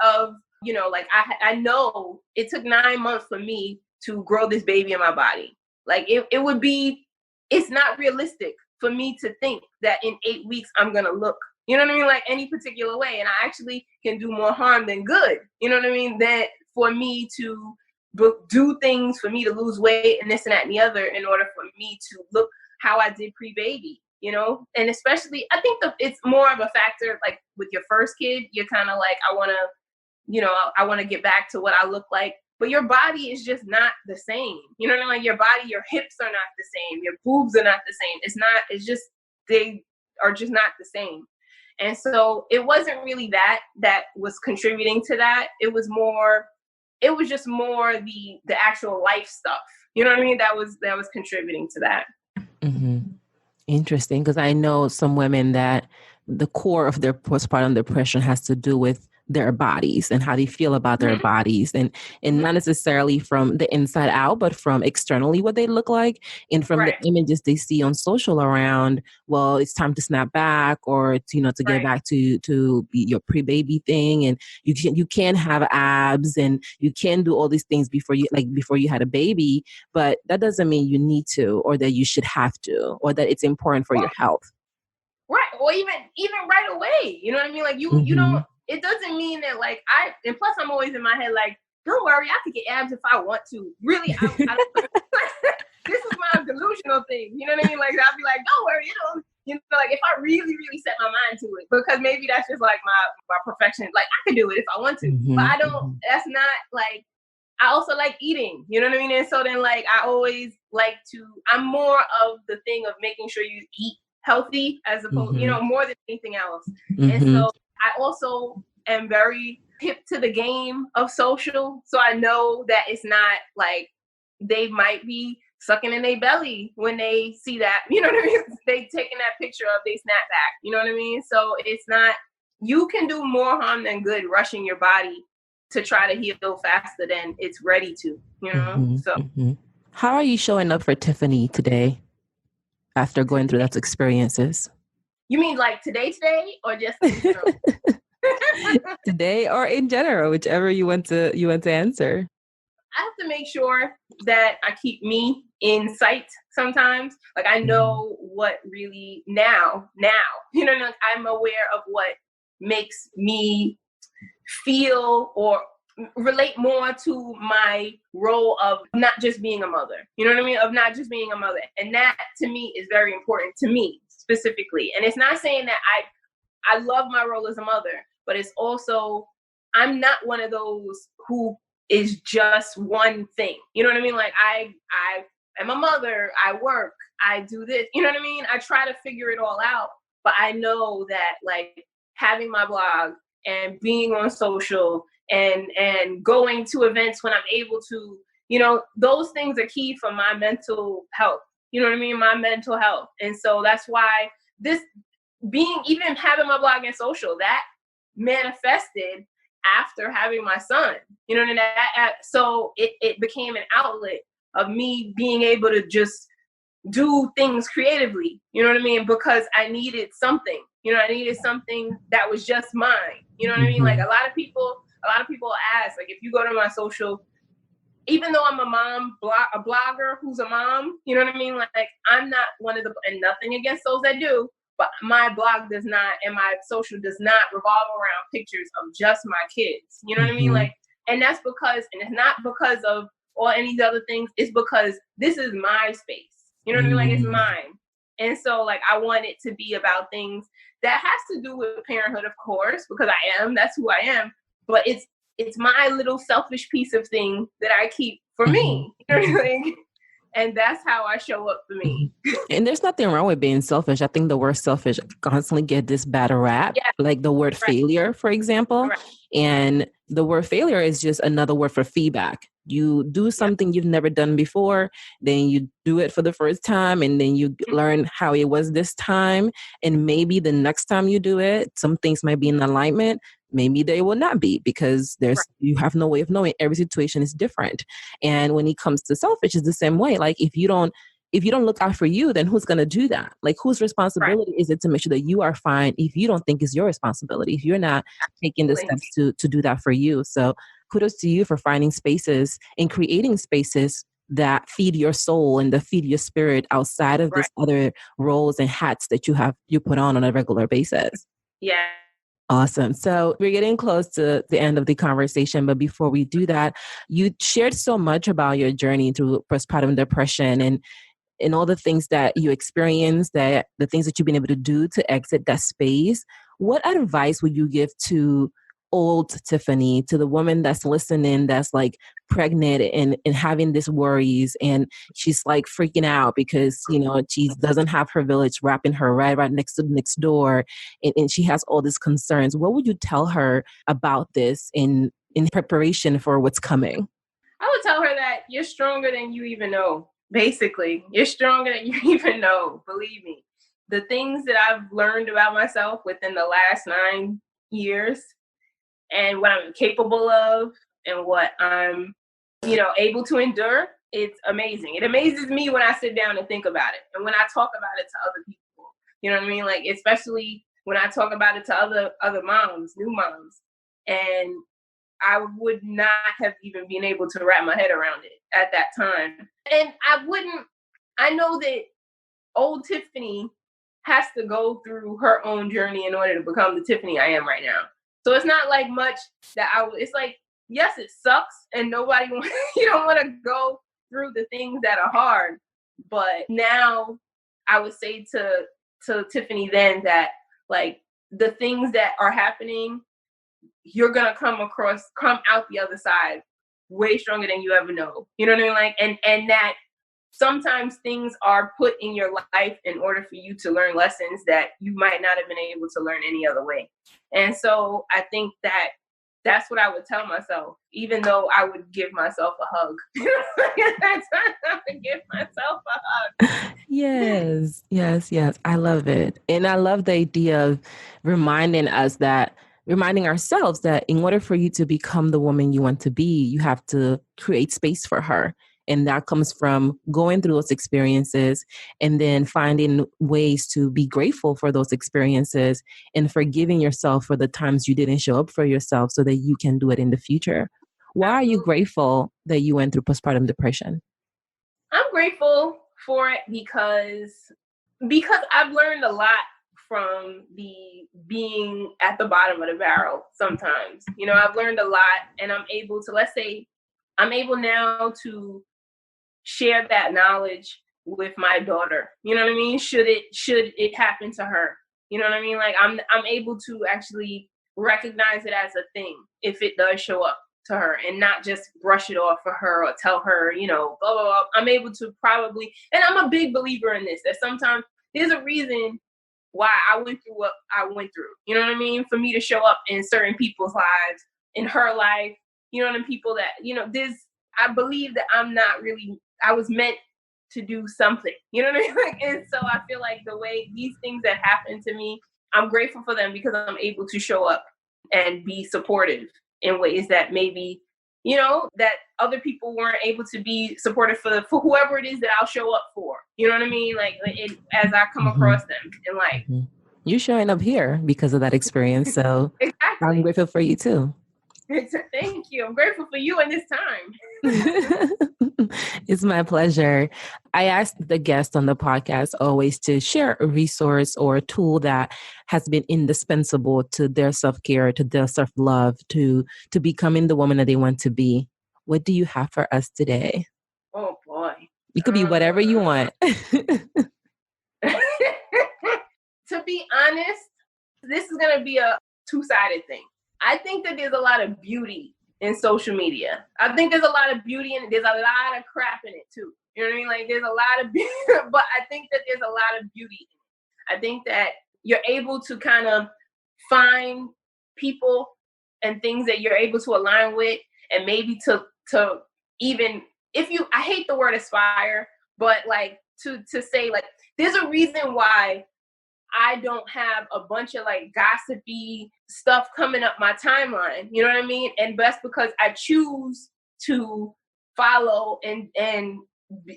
like, I know it took 9 months for me to grow this baby in my body. Like, it's not realistic for me to think that in 8 weeks I'm going to look, like any particular way. And I actually can do more harm than good, that for me to do things, for me to lose weight and this and that and the other, in order for me to look how I did pre-baby, and especially I think it's more of a factor, like with your first kid, you're kind of like, I want to get back to what I look like, but your body is just not the same. You know what I mean? Like, your body, your hips are not the same. Your boobs are not the same. They are just not the same. And so it wasn't really that was contributing to that. It was just more the actual life stuff. You know what I mean? That was contributing to that. Interesting, because I know some women that the core of their postpartum depression has to do with their bodies and how they feel about their bodies, and not necessarily from the inside out, but from externally what they look like, and from the images they see on social around, well, it's time to snap back, or to get back to be your pre-baby thing, and you can have abs and you can do all these things before you had a baby, but that doesn't mean you need to, or that you should have to, or that it's important for your health. Right. Or even right away. You know what I mean? Like, you don't, it doesn't mean that, like, and plus I'm always in my head, like, don't worry, I could get abs if I want to. Really, I don't. This is my delusional thing. You know what I mean? Like, I'll be like, don't worry, like if I really, really set my mind to it, because maybe that's just like my perfection. Like, I could do it if I want to, but I don't, that's not like, I also like eating, you know what I mean? And so then like, I always like I'm more of the thing of making sure you eat healthy as opposed, more than anything else. And so I also am very hip to the game of social. So I know that it's not like they might be sucking in their belly when they see that, you know what I mean? They taking that picture of they snapback, you know what I mean? So it's not, you can do more harm than good rushing your body to try to heal faster than it's ready to, you know? How are you showing up for Tiffany today after going through those experiences? You mean like today, or just in general? Today or in general, whichever you want to answer. I have to make sure that I keep me in sight sometimes. Like I know what really now, you know, I'm aware of what makes me feel or relate more to my role of not just being a mother. You know what I mean? Of not just being a mother. And that to me is very important to me specifically. And it's not saying that I love my role as a mother, but it's also, I'm not one of those who is just one thing. You know what I mean? Like I am a mother, I work, I do this, you know what I mean? I try to figure it all out, but I know that like having my blog and being on social and going to events when I'm able to, you know, those things are key for my mental health. You know what I mean? My mental health. And so that's why this even having my blog and social, that manifested after having my son, you know, and so it became an outlet of me being able to just do things creatively, you know what I mean? Because I needed something, I needed something that was just mine, you know what I mean? Like a lot of people ask, like, if you go to my social, even though I'm a blogger who's a mom, you know what I mean? Like I'm not one of and nothing against those that do, but my blog does not, and my social does not revolve around pictures of just my kids. You know what I mean? Like, and that's because, and it's not because of all any other things. It's because this is my space. You know what I mean? Like it's mine. And so like, I want it to be about things that has to do with parenthood, of course, because that's who I am. But it's my little selfish piece of thing that I keep for me. You know what I mean? And that's how I show up for me. And there's nothing wrong with being selfish. I think the word selfish constantly get this bad rap, like the word failure, for example. Right. And the word failure is just another word for feedback. You do something you've never done before, then you do it for the first time, and then you learn how it was this time. And maybe the next time you do it, some things might be in alignment. Maybe they will not be, because you have no way of knowing. Every situation is different. And when it comes to selfish, it's the same way. Like if you don't look out for you, then who's going to do that? Like whose responsibility is it to make sure that you are fine if you don't think it's your responsibility, if you're not taking the steps to do that for you? So kudos to you for finding spaces and creating spaces that feed your soul and that feed your spirit outside of this other roles and hats that you put on a regular basis. Yeah. Awesome. So we're getting close to the end of the conversation, but before we do that, you shared so much about your journey through postpartum depression and all the things that you experienced, that the things that you've been able to do to exit that space. What advice would you give to old Tiffany, to the woman that's listening, that's like pregnant and having these worries, and she's like freaking out because, she doesn't have her village wrapping her right next door, and she has all these concerns? What would you tell her about this in preparation for what's coming? I would tell her that you're stronger than you even know. Basically, you're stronger than you even know. Believe me. The things that I've learned about myself within the last 9 years, and what I'm capable of, and what I'm, able to endure, it's amazing. It amazes me when I sit down and think about it, and when I talk about it to other people. You know what I mean? Like, especially when I talk about it to other moms, new moms, and I would not have even been able to wrap my head around it at that time. And I know that old Tiffany has to go through her own journey in order to become the Tiffany I am right now. So it's not like much that it's like yes, it sucks, and nobody you don't want to go through the things that are hard. But now I would say to Tiffany then that like the things that are happening, you're gonna come out the other side way stronger than you ever know. You know what I mean? Like, and that sometimes things are put in your life in order for you to learn lessons that you might not have been able to learn any other way. And so I think that that's what I would tell myself, even though I would give myself a hug. I would give myself a hug. Yes, yes, yes. I love it. And I love the idea of reminding ourselves that in order for you to become the woman you want to be, you have to create space for her. And that comes from going through those experiences and then finding ways to be grateful for those experiences and forgiving yourself for the times you didn't show up for yourself so that you can do it in the future. Why are you Absolutely. grateful that you went through postpartum depression? I'm grateful for it because I've learned a lot from the being at the bottom of the barrel sometimes. You know, I've learned a lot, and I'm able to, let's say, I'm able now to share that knowledge with my daughter. You know what I mean? Should it happen to her? You know what I mean? Like I'm able to actually recognize it as a thing if it does show up to her, and not just brush it off for her or tell her, you know, blah blah blah. I'm able to probably, and I'm a big believer in this, that sometimes there's a reason why I went through what I went through. You know what I mean? For me to show up in certain people's lives, in her life, you know, and people that, you know, I believe that I was meant to do something. You know what I mean? And so I feel like the way these things that happen to me, I'm grateful for them because I'm able to show up and be supportive in ways that maybe, you know, that other people weren't able to be supportive for whoever it is that I'll show up for. You know what I mean? Like as I come across them in life. Mm-hmm. You're showing up here because of that experience. So I'm Exactly. grateful for you too. Thank you. I'm grateful for you in this time. It's my pleasure. I ask the guests on the podcast always to share a resource or a tool that has been indispensable to their self-care, to their self-love, to becoming the woman that they want to be. What do you have for us today? Oh boy. It could be whatever you want. To be honest, this is going to be a two-sided thing. I think that there's a lot of beauty in social media. I think there's a lot of beauty in it. There's a lot of crap in it too. You know what I mean? Like there's a lot of beauty, but I think that there's a lot of beauty in it. I think that you're able to kind of find people and things that you're able to align with, and maybe to even I hate the word aspire, but like to say like there's a reason why I don't have a bunch of like gossipy stuff coming up my timeline. You know what I mean? And that's because I choose to follow and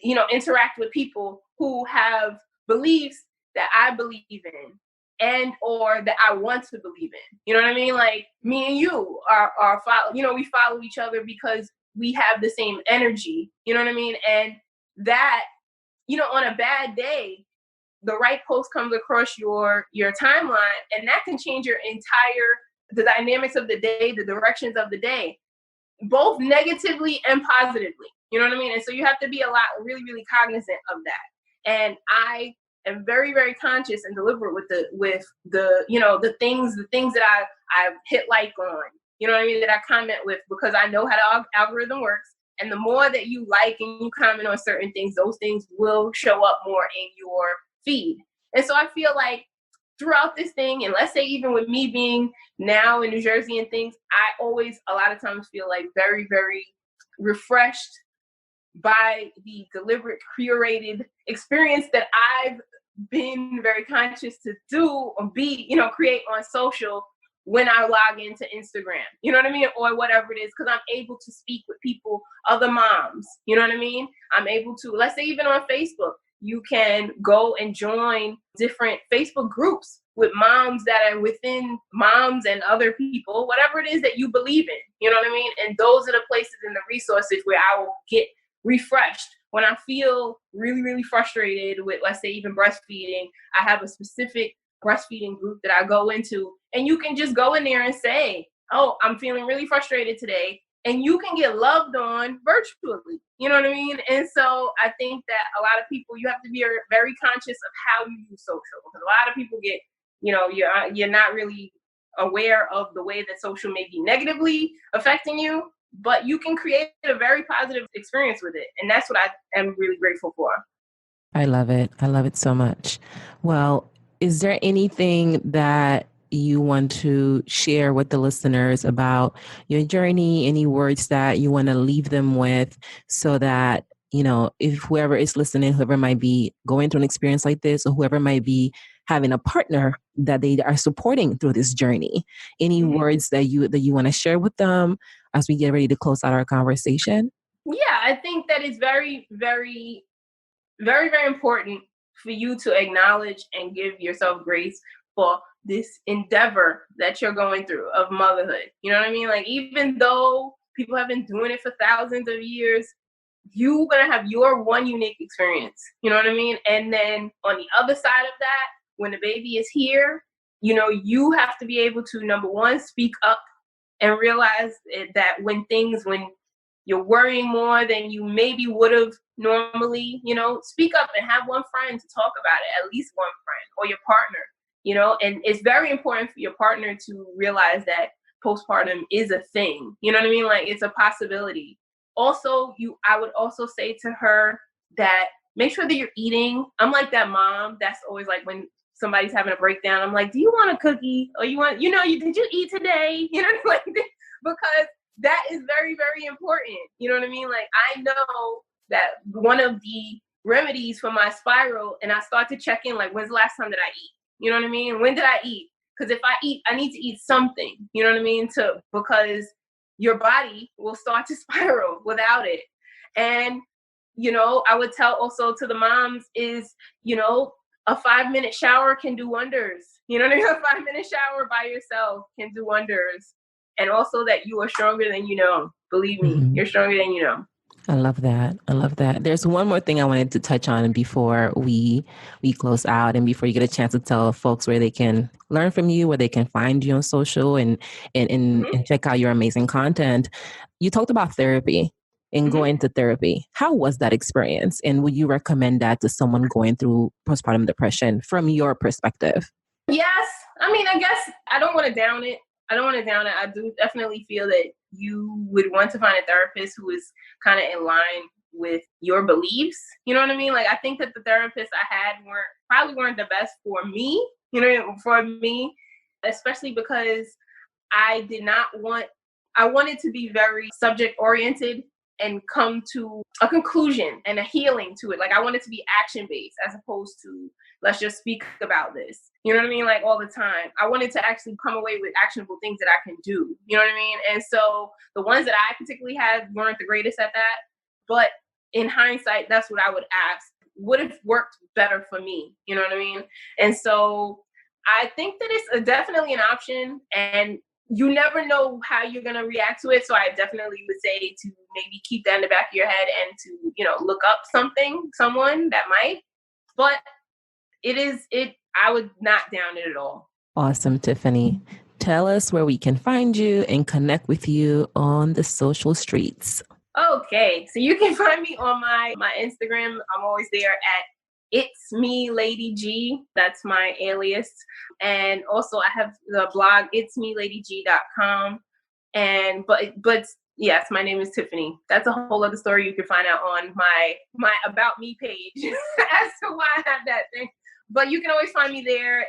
you know, interact with people who have beliefs that I believe in and or that I want to believe in. You know what I mean? Like me and you are follow, you know, we follow each other because we have the same energy. You know what I mean? And that, you know, on a bad day, the right post comes across your timeline, and that can change the dynamics of the day, the directions of the day, both negatively and positively. You know what I mean? And so you have to be really, really cognizant of that. And I am very, very conscious and deliberate with the you know, the things that I hit like on, you know what I mean, that I comment with, because I know how the algorithm works. And the more that you like and you comment on certain things, those things will show up more in your feed. And so I feel like throughout this thing, and let's say even with me being now in New Jersey and things, I always a lot of times feel like very, very refreshed by the deliberate, curated experience that I've been very conscious to do or be, you know, create on social when I log into Instagram, you know what I mean? Or whatever it is, because I'm able to speak with people, other moms, you know what I mean? I'm able to, let's say even on Facebook, you can go and join different Facebook groups with moms that are within moms and other people, whatever it is that you believe in, you know what I mean? And those are the places and the resources where I will get refreshed. When I feel really, really frustrated with, let's say, even breastfeeding, I have a specific breastfeeding group that I go into, and you can just go in there and say, oh, I'm feeling really frustrated today. and you can get loved on virtually. You know what I mean? And so I think that a lot of people, you have to be very conscious of how you use social, because a lot of people get, you're not really aware of the way that social may be negatively affecting you, but you can create a very positive experience with it. And that's what I am really grateful for. I love it. I love it so much. Well, is there anything that you want to share with the listeners about your journey? Any words that you want to leave them with so that, if whoever is listening, whoever might be going through an experience like this, or whoever might be having a partner that they are supporting through this journey, any words that you want to share with them as we get ready to close out our conversation? Yeah, I think that it's very, very, very, very important for you to acknowledge and give yourself grace for this endeavor that you're going through of motherhood. You know what I mean? Like, even though people have been doing it for thousands of years, you're going to have your one unique experience. You know what I mean? And then on the other side of that, when the baby is here, you have to be able to, number one, speak up and realize that when you're worrying more than you maybe would have normally, speak up and have one friend to talk about it, at least one friend or your partner, and it's very important for your partner to realize that postpartum is a thing. You know what I mean? Like, it's a possibility. Also, I would also say to her that make sure that you're eating. I'm like that mom that's always like, when somebody's having a breakdown, I'm like, do you want a cookie? Or did you eat today? Like, because that is very, very important. You know what I mean? Like, I know that one of the remedies for my spiral, and I start to check in, like, when's the last time did I eat? You know what I mean? When did I eat? Because if I eat, I need to eat something, you know what I mean? Because your body will start to spiral without it. And, I would tell also to the moms is, a 5-minute shower can do wonders. You know what I mean? A 5-minute shower by yourself can do wonders. And also that you are stronger than you know. Believe me, you're stronger than you know. I love that. I love that. There's one more thing I wanted to touch on before we close out, and before you get a chance to tell folks where they can learn from you, where they can find you on social and check out your amazing content. You talked about therapy and going to therapy. How was that experience? And would you recommend that to someone going through postpartum depression from your perspective? Yes. I mean, I guess I don't want to down it. I do definitely feel that you would want to find a therapist who is kind of in line with your beliefs. You know what I mean? Like, I think that the therapists I had probably weren't the best for me, especially because I wanted to be very subject oriented and come to a conclusion and a healing to it. Like, I wanted to be action based as opposed to let's just speak about this. You know what I mean? Like, all the time. I wanted to actually come away with actionable things that I can do. You know what I mean? And so the ones that I particularly had weren't the greatest at that. But in hindsight, that's what I would ask. Would have worked better for me. You know what I mean? And so I think that it's definitely an option, and you never know how you're going to react to it. So I definitely would say to maybe keep that in the back of your head and to, look up someone that might. But I would not down it at all. Awesome, Tiffany. Tell us where we can find you and connect with you on the social streets. Okay, so you can find me on my Instagram. I'm always there at It's Me Lady G. That's my alias. And also I have the blog itsmeladyg.com. And but yes, my name is Tiffany. That's a whole other story you can find out on my About Me page as to why I have that thing. But you can always find me there.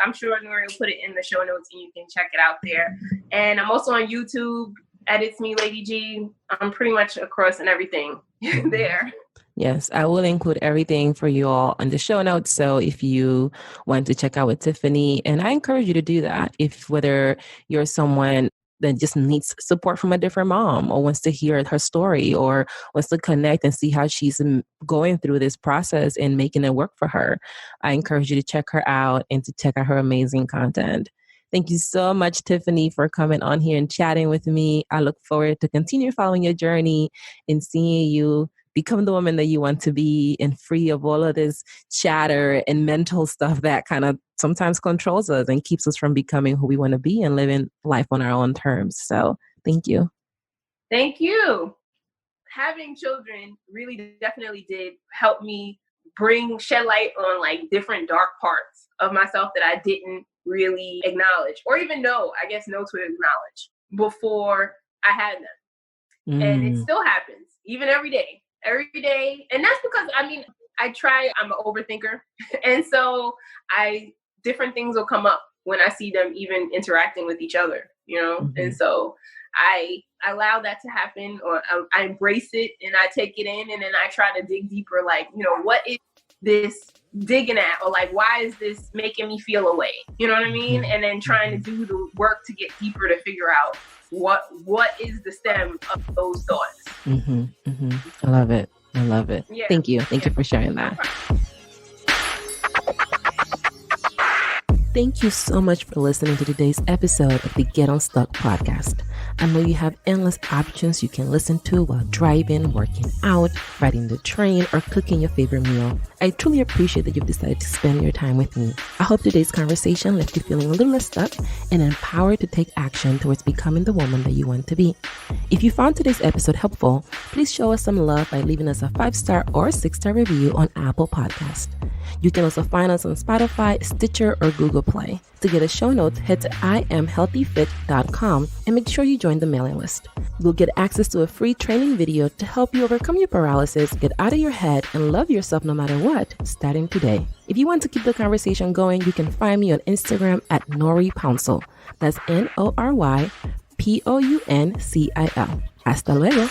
I'm sure Nori will put it in the show notes and you can check it out there. And I'm also on YouTube at It's Me Lady G. I'm pretty much across and everything there. Yes, I will include everything for you all on the show notes. So if you want to check out with Tiffany, and I encourage you to do that, whether you're someone that just needs support from a different mom or wants to hear her story or wants to connect and see how she's going through this process and making it work for her, I encourage you to check her out and to check out her amazing content. Thank you so much, Tiffany, for coming on here and chatting with me. I look forward to continue following your journey and seeing you become the woman that you want to be and free of all of this chatter and mental stuff that kind of sometimes controls us and keeps us from becoming who we want to be and living life on our own terms. So thank you. Thank you. Having children really definitely did help me shed light on like different dark parts of myself that I didn't really acknowledge or even know to acknowledge before I had them. And it still happens even every day. And that's because I'm an overthinker. And so different things will come up when I see them even interacting with each other, And so I allow that to happen, or I embrace it and I take it in, and then I try to dig deeper, like, what is this digging at, or like, why is this making me feel away? You know what I mean? And then trying to do the work to get deeper to figure out what is the stem of those thoughts. I love it. Yeah. Thank you for sharing that. Thank you so much for listening to today's episode of the Get Unstuck podcast. I know you have endless options you can listen to while driving, working out, riding the train, or cooking your favorite meal. I truly appreciate that you've decided to spend your time with me. I hope today's conversation left you feeling a little less stuck and empowered to take action towards becoming the woman that you want to be. If you found today's episode helpful, please show us some love by leaving us a 5-star or 6-star review on Apple Podcasts. You can also find us on Spotify, Stitcher, or Google Play. To get a show notes, head to IamHealthyFit.com and make sure you join the mailing list. You'll get access to a free training video to help you overcome your paralysis, get out of your head, and love yourself no matter what, starting today. If you want to keep the conversation going, you can find me on Instagram at Nori Pouncil. That's NORYPOUNCIL. Hasta luego.